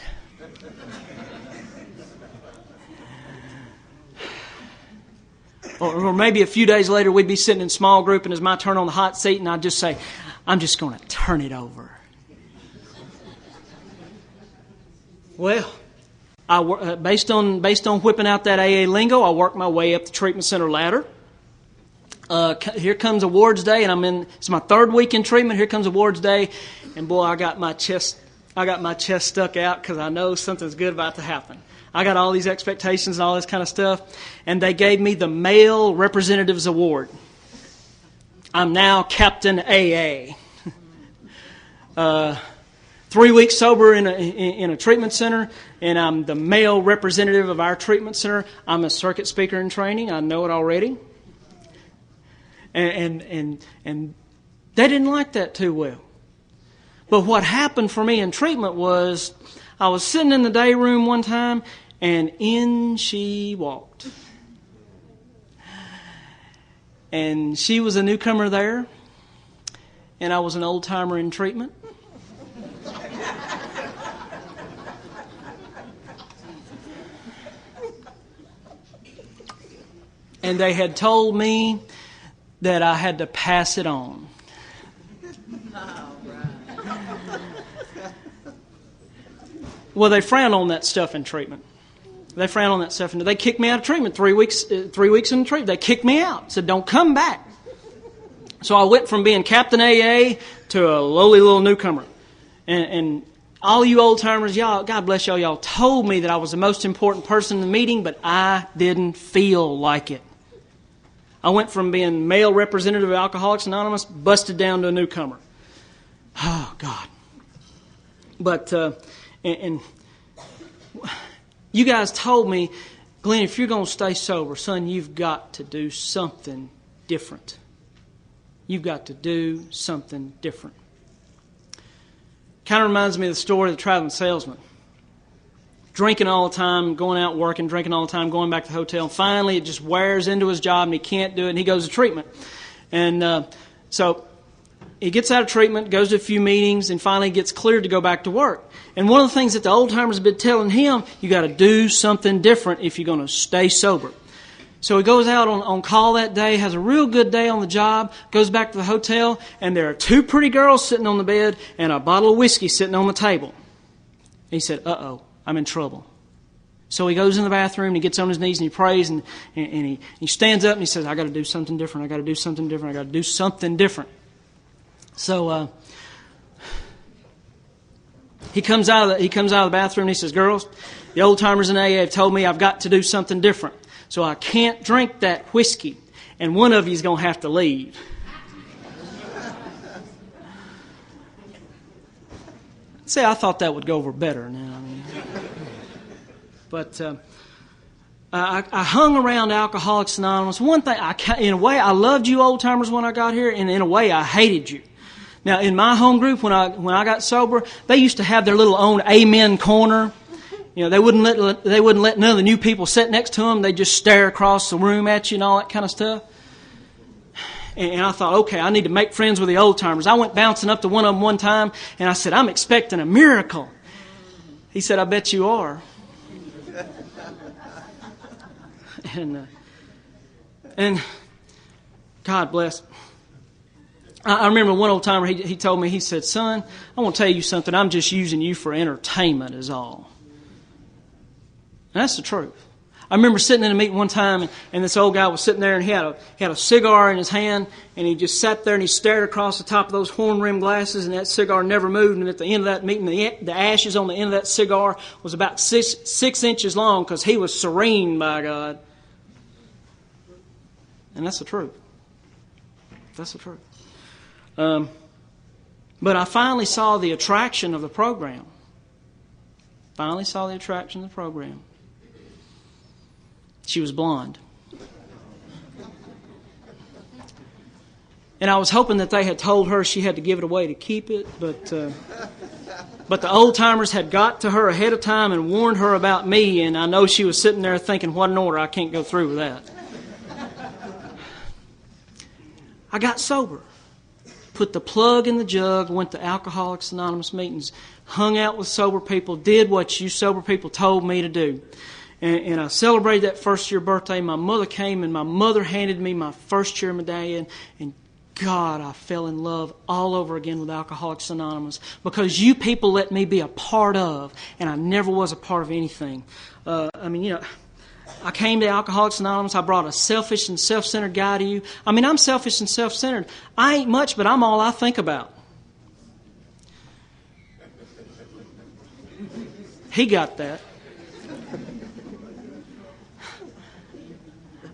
Or maybe a few days later we'd be sitting in small group and it's my turn on the hot seat and I'd just say, I'm just going to turn it over. Well, based on whipping out that AA lingo, I worked my way up the treatment center ladder. Here comes awards day, and it's my third week in treatment. Here comes awards day, and boy, I got my chest stuck out because I know something's good about to happen. I got all these expectations and all this kind of stuff, and they gave me the Male Representatives Award. I'm now Captain AA. 3 weeks sober in a treatment center, and I'm the male representative of our treatment center. I'm a circuit speaker in training. I know it already. And they didn't like that too well. But what happened for me in treatment was I was sitting in the day room one time, and in she walked. And she was a newcomer there, and I was an old-timer in treatment. And they had told me that I had to pass it on. Well, they frown on that stuff in treatment. They frown on that stuff, and they kicked me out of treatment. 3 weeks in treatment, they kicked me out. Said, "Don't come back." So I went from being Captain AA to a lowly little newcomer. And all you old timers, y'all, God bless y'all, y'all told me that I was the most important person in the meeting, but I didn't feel like it. I went from being male representative of Alcoholics Anonymous, busted down to a newcomer. Oh, God. But, and you guys told me, Glynn, if you're going to stay sober, son, you've got to do something different. You've got to do something different. Kind of reminds me of the story of the traveling salesman. Drinking all the time, going out working, drinking all the time, going back to the hotel. And finally, it just wears into his job and he can't do it, and he goes to treatment. And so he gets out of treatment, goes to a few meetings, and finally gets cleared to go back to work. And one of the things that the old timers have been telling him, you got to do something different if you're going to stay sober. So he goes out on call that day, has a real good day on the job, goes back to the hotel, and there are 2 pretty girls sitting on the bed and a bottle of whiskey sitting on the table. He said, uh-oh, I'm in trouble. So he goes in the bathroom and he gets on his knees and he prays and he stands up and he says, I got to do something different. I got to do something different. I got to do something different. So he comes out of the bathroom and he says, girls, the old timers in AA have told me I've got to do something different. So I can't drink that whiskey, and one of you is going to have to leave. See, I thought that would go over better now. But I hung around Alcoholics Anonymous. One thing, in a way, I loved you old timers when I got here, and in a way, I hated you. Now, in my home group, when I got sober, they used to have their little own amen corner. You know, they wouldn't let none of the new people sit next to them. They'd just stare across the room at you and all that kind of stuff. And I thought, okay, I need to make friends with the old timers. I went bouncing up to one of them one time, and I said, I'm expecting a miracle. He said, I bet you are. And God bless. I remember one old timer, he told me, he said, son, I want to tell you something. I'm just using you for entertainment is all. And that's the truth. I remember sitting in a meeting one time, and this old guy was sitting there, and he had a cigar in his hand, and he just sat there and he stared across the top of those horn-rimmed glasses, and that cigar never moved. And at the end of that meeting, the ashes on the end of that cigar was about six inches long because he was serene, by God. And that's the truth. That's the truth. But I finally saw the attraction of the program. Finally saw the attraction of the program. She was blonde. And I was hoping that they had told her she had to give it away to keep it, but the old-timers had got to her ahead of time and warned her about me, and I know she was sitting there thinking, what an order, I can't go through with that. I got sober. Put the plug in the jug, went to Alcoholics Anonymous meetings, hung out with sober people, did what you sober people told me to do. And I celebrated that first year birthday. My mother came, and my mother handed me my first year medallion. And God, I fell in love all over again with Alcoholics Anonymous because you people let me be a part of, and I never was a part of anything. I came to Alcoholics Anonymous. I brought a selfish and self-centered guy to you. I'm selfish and self-centered. I ain't much, but I'm all I think about. He got that.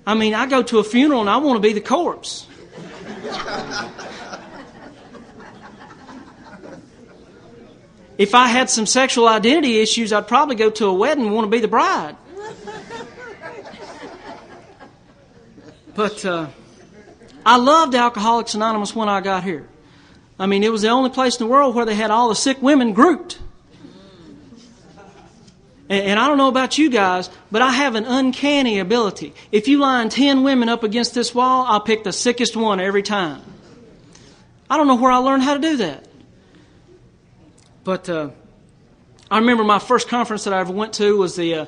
I go to a funeral and I want to be the corpse. If I had some sexual identity issues, I'd probably go to a wedding and want to be the bride. But I loved Alcoholics Anonymous when I got here. It was the only place in the world where they had all the sick women grouped. And I don't know about you guys, but I have an uncanny ability. If you line 10 women up against this wall, I'll pick the sickest one every time. I don't know where I learned how to do that. But I remember my first conference that I ever went to was the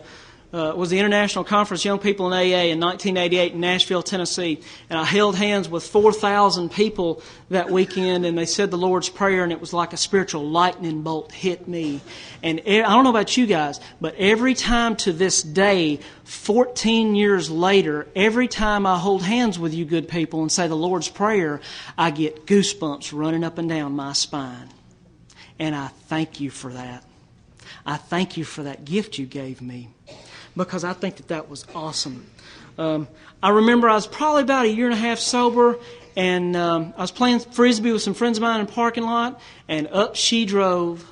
International Conference Young People in AA in 1988 in Nashville, Tennessee. And I held hands with 4,000 people that weekend, and they said the Lord's Prayer, and it was like a spiritual lightning bolt hit me. And I don't know about you guys, but every time to this day, 14 years later, every time I hold hands with you good people and say the Lord's Prayer, I get goosebumps running up and down my spine. And I thank you for that. I thank you for that gift you gave me, because I think that was awesome. I remember I was probably about a year and a half sober, and I was playing Frisbee with some friends of mine in the parking lot, and up she drove.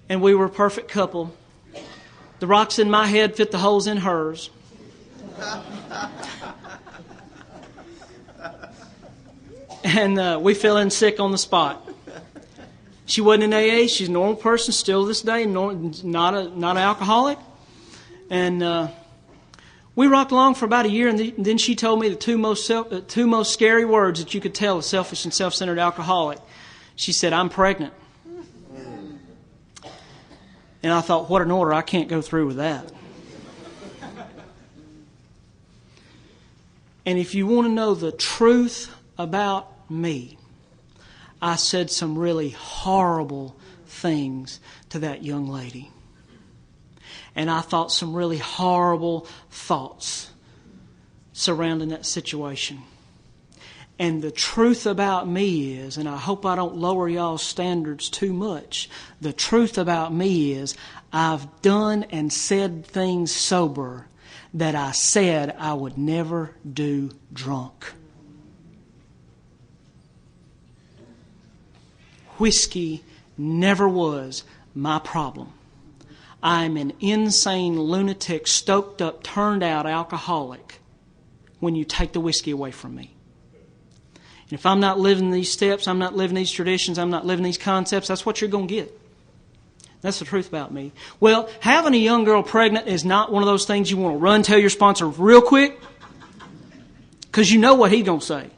And we were a perfect couple. The rocks in my head fit the holes in hers. And we fell in sick on the spot. She wasn't in AA. She's a normal person still to this day, not an alcoholic. And we rocked along for about a year, and then she told me the two most scary words that you could tell a selfish and self-centered alcoholic. She said, "I'm pregnant." And I thought, what an order. I can't go through with that. And if you want to know the truth about me, I said some really horrible things to that young lady. And I thought some really horrible thoughts surrounding that situation. And the truth about me is, and I hope I don't lower y'all's standards too much, the truth about me is I've done and said things sober that I said I would never do drunk. Whiskey never was my problem. I'm an insane, lunatic, stoked up, turned out alcoholic when you take the whiskey away from me. And if I'm not living these steps, I'm not living these traditions, I'm not living these concepts, that's what you're going to get. That's the truth about me. Well, having a young girl pregnant is not one of those things you want to run tell your sponsor real quick, because you know what he's going to say.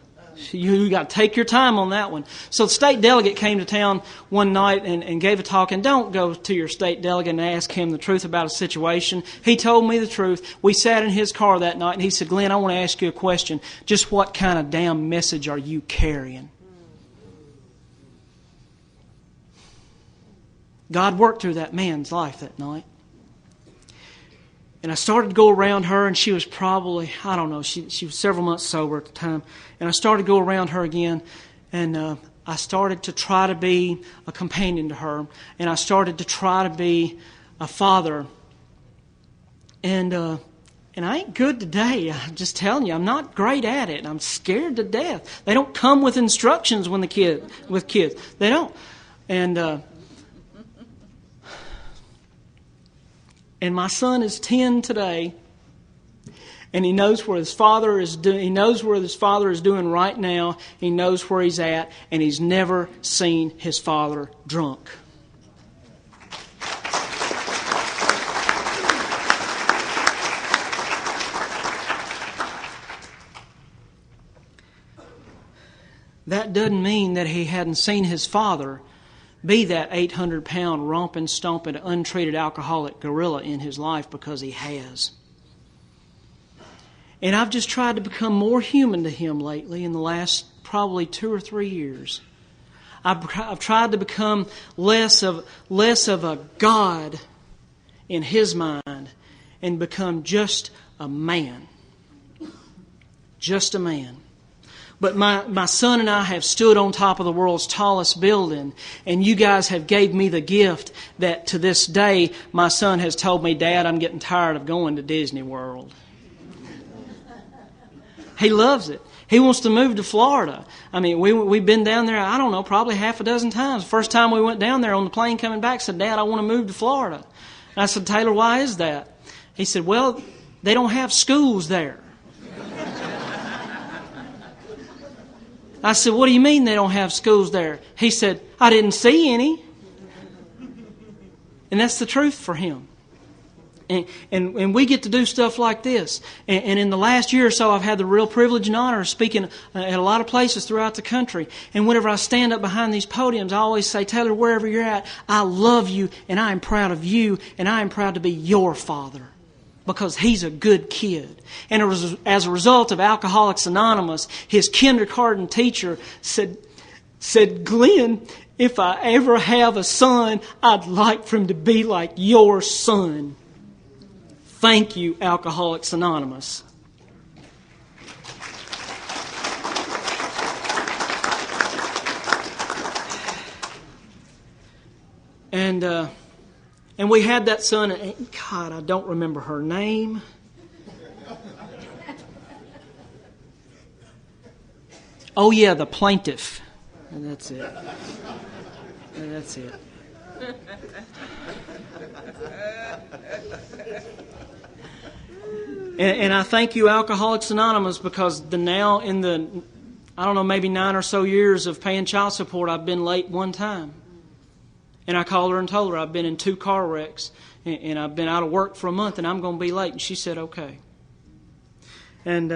You got to take your time on that one. So the state delegate came to town one night and gave a talk. And don't go to your state delegate and ask him the truth about a situation. He told me the truth. We sat in his car that night, and he said, "Glynn, I want to ask you a question. Just what kind of damn message are you carrying?" God worked through that man's life that night. And I started to go around her, and she was probably, I don't know, she was several months sober at the time. And I started to go around her again, and I started to try to be a companion to her. And I started to try to be a father. And I ain't good today. I'm just telling you, I'm not great at it. I'm scared to death. They don't come with instructions with kids. They don't. And my son is 10 today, and he knows where his father is doing. He knows where his father is doing right now. He knows where he's at, and he's never seen his father drunk. That doesn't mean that he hadn't seen his father be that 800-pound, romping, stomping, untreated alcoholic gorilla in his life, because he has. And I've just tried to become more human to him lately in the last probably 2 or 3 years. I've tried to become less of a God in his mind and become just a man. Just a man. But my son and I have stood on top of the world's tallest building, and you guys have gave me the gift that to this day my son has told me, "Dad, I'm getting tired of going to Disney World." He loves it. He wants to move to Florida. I mean, we've been down there, I don't know, probably half a dozen times. First time we went down there on the plane coming back, said, "Dad, I want to move to Florida." And I said, "Taylor, why is that?" He said, "Well, they don't have schools there." I said, "What do you mean they don't have schools there?" He said, "I didn't see any." And that's the truth for him. And we get to do stuff like this. And in the last year or so, I've had the real privilege and honor of speaking at a lot of places throughout the country. And whenever I stand up behind these podiums, I always say, "Taylor, wherever you're at, I love you, and I am proud of you, and I am proud to be your father." Because he's a good kid. And as a result of Alcoholics Anonymous, his kindergarten teacher said, "Glynn, if I ever have a son, I'd like for him to be like your son." Thank you, Alcoholics Anonymous. And we had that son, and God, I don't remember her name. Oh yeah, the plaintiff. And that's it. And that's it. And I thank you, Alcoholics Anonymous, because now in the, I don't know, maybe 9 or so years of paying child support, I've been late one time. And I called her and told her I've been in 2 car wrecks, and I've been out of work for a month, and I'm going to be late. And she said, "Okay." And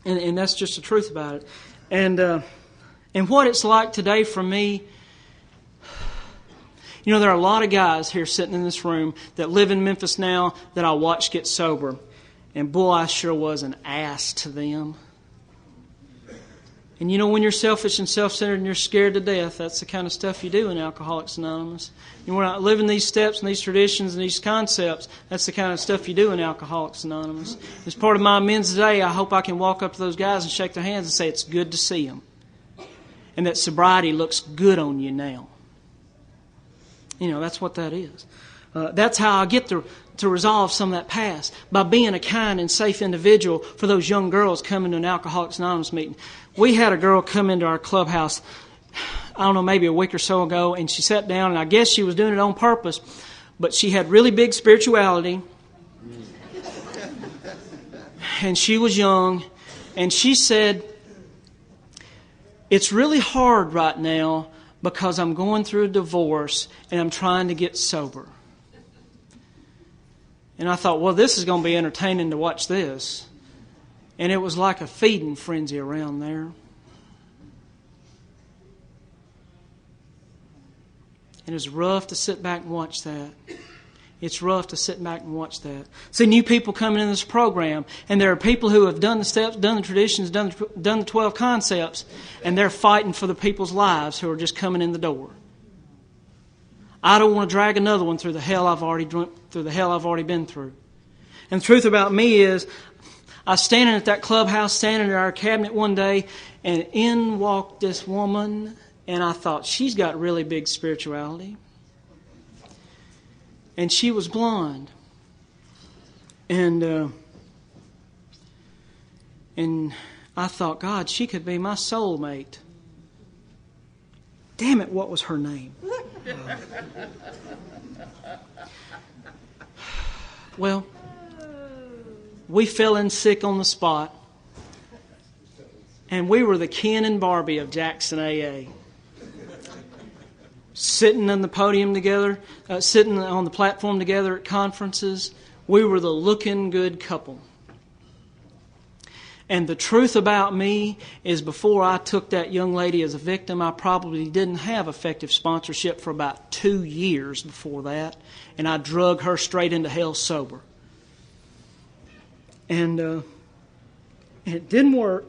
that's just the truth about it. And what it's like today for me, you know, there are a lot of guys here sitting in this room that live in Memphis now that I watched get sober. And boy, I sure was an ass to them. And you know, when you're selfish and self-centered and you're scared to death, that's the kind of stuff you do in Alcoholics Anonymous. And we're not living these steps and these traditions and these concepts. That's the kind of stuff you do in Alcoholics Anonymous. As part of my amends today, I hope I can walk up to those guys and shake their hands and say, "It's good to see them." And that sobriety looks good on you now. You know, that's what that is. That's how I get to resolve some of that past, by being a kind and safe individual for those young girls coming to an Alcoholics Anonymous meeting. We had a girl come into our clubhouse, I don't know, maybe a week or so ago, and she sat down, and I guess she was doing it on purpose, but she had really big spirituality, and she was young, and she said, "It's really hard right now because I'm going through a divorce and I'm trying to get sober." And I thought, well, this is going to be entertaining to watch this. And it was like a feeding frenzy around there. And it was rough to sit back and watch that. It's rough to sit back and watch that. See new people coming in this program, and there are people who have done the steps, done the traditions, done the 12 concepts, and they're fighting for the people's lives who are just coming in the door. I don't want to drag another one through the hell I've already been through. And the truth about me is, I was standing at that clubhouse, standing at our cabinet one day, and in walked this woman, and I thought, she's got really big spirituality. And she was blonde. And I thought, God, she could be my soulmate. Damn it, what was her name? Well, we fell in sick on the spot. And we were the Ken and Barbie of Jackson AA. Sitting on the podium together, sitting on the platform together at conferences, we were the looking good couple. And the truth about me is, before I took that young lady as a victim, I probably didn't have effective sponsorship for about 2 years before that. And I drug her straight into hell sober. And it didn't work.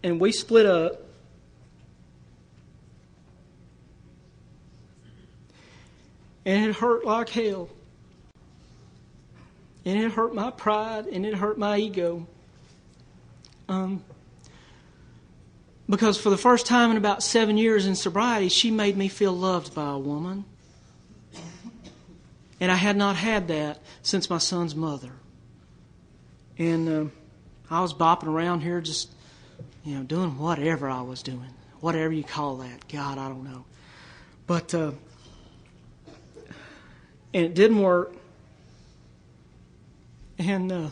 And we split up. And it hurt like hell. And it hurt my pride, and it hurt my ego. Because for the first time in about 7 years in sobriety, she made me feel loved by a woman. And I had not had that since my son's mother. And I was bopping around here just, doing whatever I was doing. Whatever you call that. God, I don't know. But, and it didn't work. And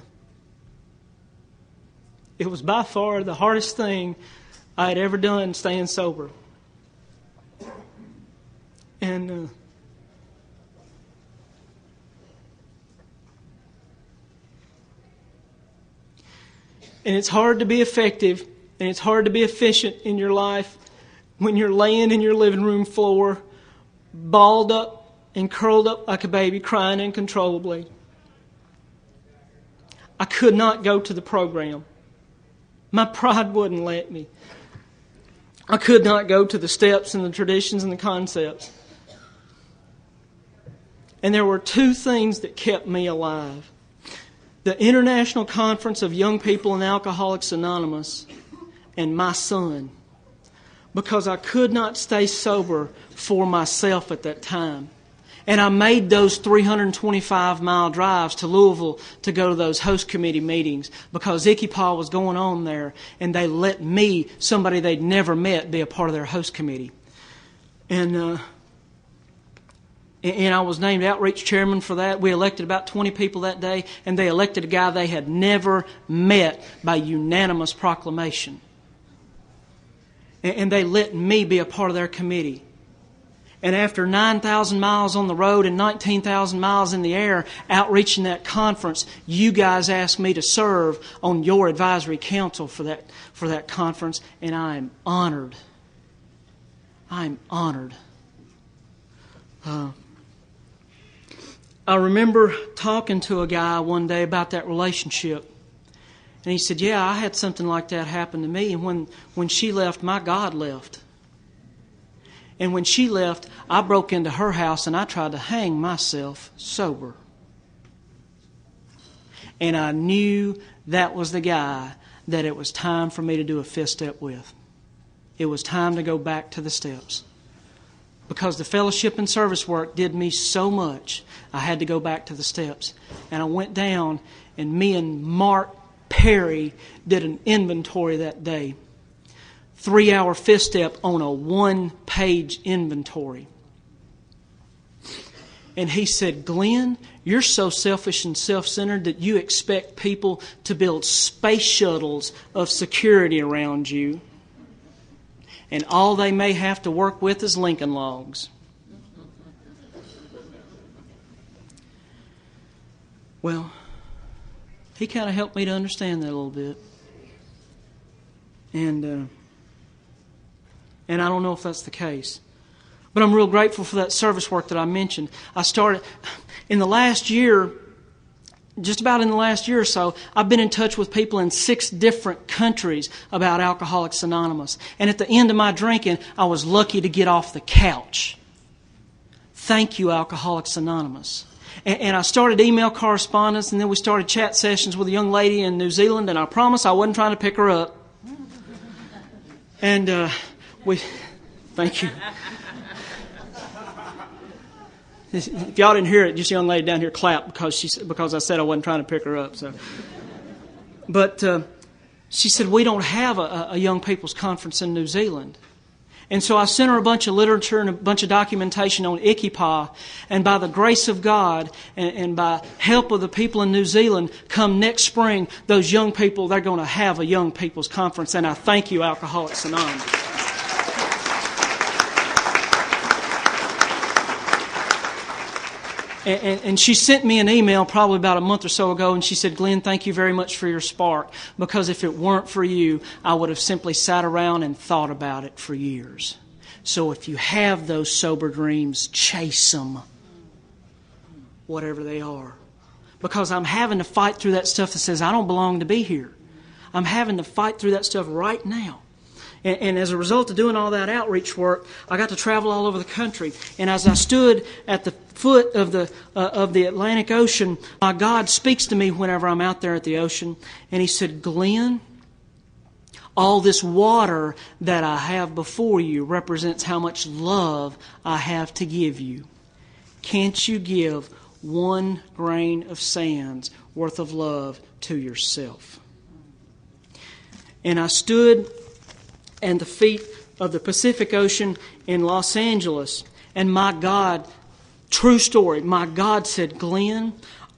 it was by far the hardest thing I had ever done, staying sober. And it's hard to be effective, and it's hard to be efficient in your life when you're laying in your living room floor, balled up and curled up like a baby, crying uncontrollably. I could not go to the program. My pride wouldn't let me. I could not go to the steps and the traditions and the concepts. And there were two things that kept me alive. The International Conference of Young People in Alcoholics Anonymous and my son. Because I could not stay sober for myself at that time. And I made those 325-mile drives to Louisville to go to those host committee meetings because Icky Paul was going on there, and they let me, somebody they'd never met, be a part of their host committee. And I was named outreach chairman for that. We elected about 20 people that day, and they elected a guy they had never met by unanimous proclamation. And they let me be a part of their committee. And after 9,000 miles on the road and 19,000 miles in the air outreaching that conference, you guys asked me to serve on your advisory council for that conference, and I am honored. I'm honored. I remember talking to a guy one day about that relationship. And he said, yeah, I had something like that happen to me. And when she left, my God left. And when she left, I broke into her house and I tried to hang myself sober. And I knew that was the guy that it was time for me to do a fifth step with. It was time to go back to the steps. Because the fellowship and service work did me so much, I had to go back to the steps. And I went down, and me and Mark Perry did an inventory that day. 3-hour fifth step on a 1-page inventory. And he said, Glynn, you're so selfish and self-centered that you expect people to build space shuttles of security around you. And all they may have to work with is Lincoln Logs. Well, he kind of helped me to understand that a little bit. And I don't know if that's the case. But I'm real grateful for that service work that I mentioned. I started in the last year, just about in the last year or so, I've been in touch with people in 6 different countries about Alcoholics Anonymous. And at the end of my drinking, I was lucky to get off the couch. Thank you, Alcoholics Anonymous. And I started email correspondence, and then we started chat sessions with a young lady in New Zealand, and I promise I wasn't trying to pick her up. And thank you. If y'all didn't hear it, just a young lady down here clapped because I said I wasn't trying to pick her up. But she said, we don't have a young people's conference in New Zealand. And so I sent her a bunch of literature and a bunch of documentation on Ikipa. And by the grace of God and by help of the people in New Zealand, come next spring, those young people, they're going to have a young people's conference. And I thank you, Alcoholics Anonymous. And she sent me an email probably about a month or so ago, and she said, Glynn, thank you very much for your spark, because if it weren't for you, I would have simply sat around and thought about it for years. So if you have those sober dreams, chase them, whatever they are. Because I'm having to fight through that stuff that says, I don't belong to be here. I'm having to fight through that stuff right now. And as a result of doing all that outreach work, I got to travel all over the country. And as I stood at the foot of the Atlantic Ocean, my God speaks to me whenever I'm out there at the ocean. And He said, Glynn, all this water that I have before you represents how much love I have to give you. Can't you give 1 grain of sand's worth of love to yourself? And I stood at the feet of the Pacific Ocean in Los Angeles. And my God, true story, my God said, Glynn,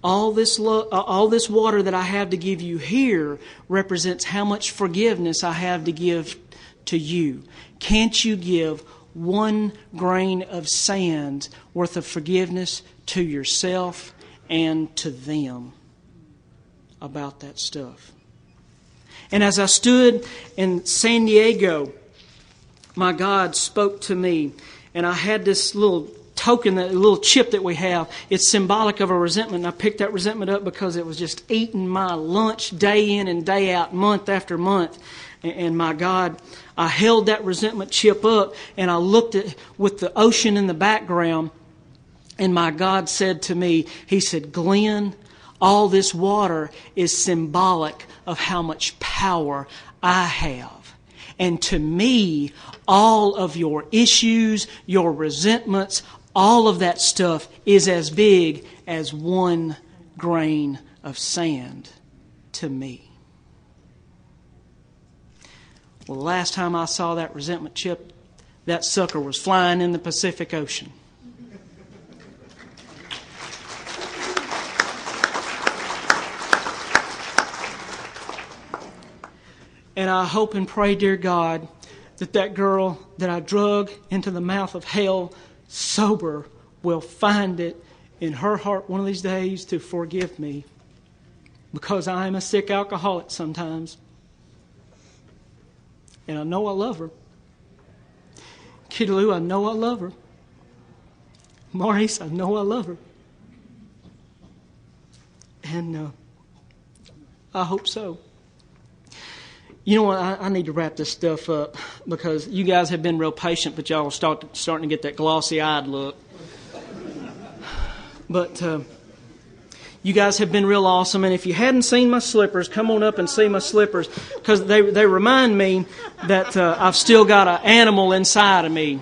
all this water that I have to give you here represents how much forgiveness I have to give to you. Can't you give 1 grain of sand worth of forgiveness to yourself and to them about that stuff? And as I stood in San Diego, my God spoke to me. And I had this little token, that little chip that we have. It's symbolic of a resentment. And I picked that resentment up because it was just eating my lunch day in and day out, month after month. And my God, I held that resentment chip up and I looked at with the ocean in the background. And my God said to me, He said, Glynn, all this water is symbolic of how much power I have. And to me, all of your issues, your resentments, all of that stuff is as big as 1 grain of sand to me. Well, the last time I saw that resentment chip, that sucker was flying in the Pacific Ocean. And I hope and pray, dear God, that girl that I drug into the mouth of hell sober will find it in her heart one of these days to forgive me, because I am a sick alcoholic sometimes. And I know I love her. Kidaloo, I know I love her. Maurice, I know I love her. And I hope so. You know what? I need to wrap this stuff up because you guys have been real patient, but y'all are starting to get that glossy-eyed look. But you guys have been real awesome, and if you hadn't seen my slippers, come on up and see my slippers, because they remind me that I've still got an animal inside of me.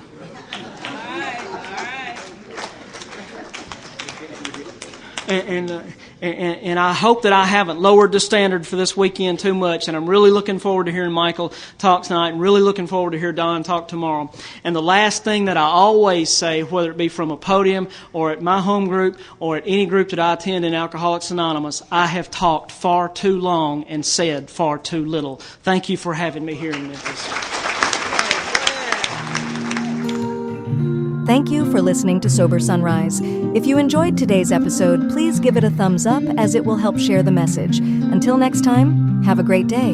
And I hope that I haven't lowered the standard for this weekend too much. And I'm really looking forward to hearing Michael talk tonight, and really looking forward to hear Don talk tomorrow. And the last thing that I always say, whether it be from a podium or at my home group or at any group that I attend in Alcoholics Anonymous, I have talked far too long and said far too little. Thank you for having me here in Memphis. Thank you for listening to Sober Sunrise. If you enjoyed today's episode, please give it a thumbs up, as it will help share the message. Until next time, have a great day.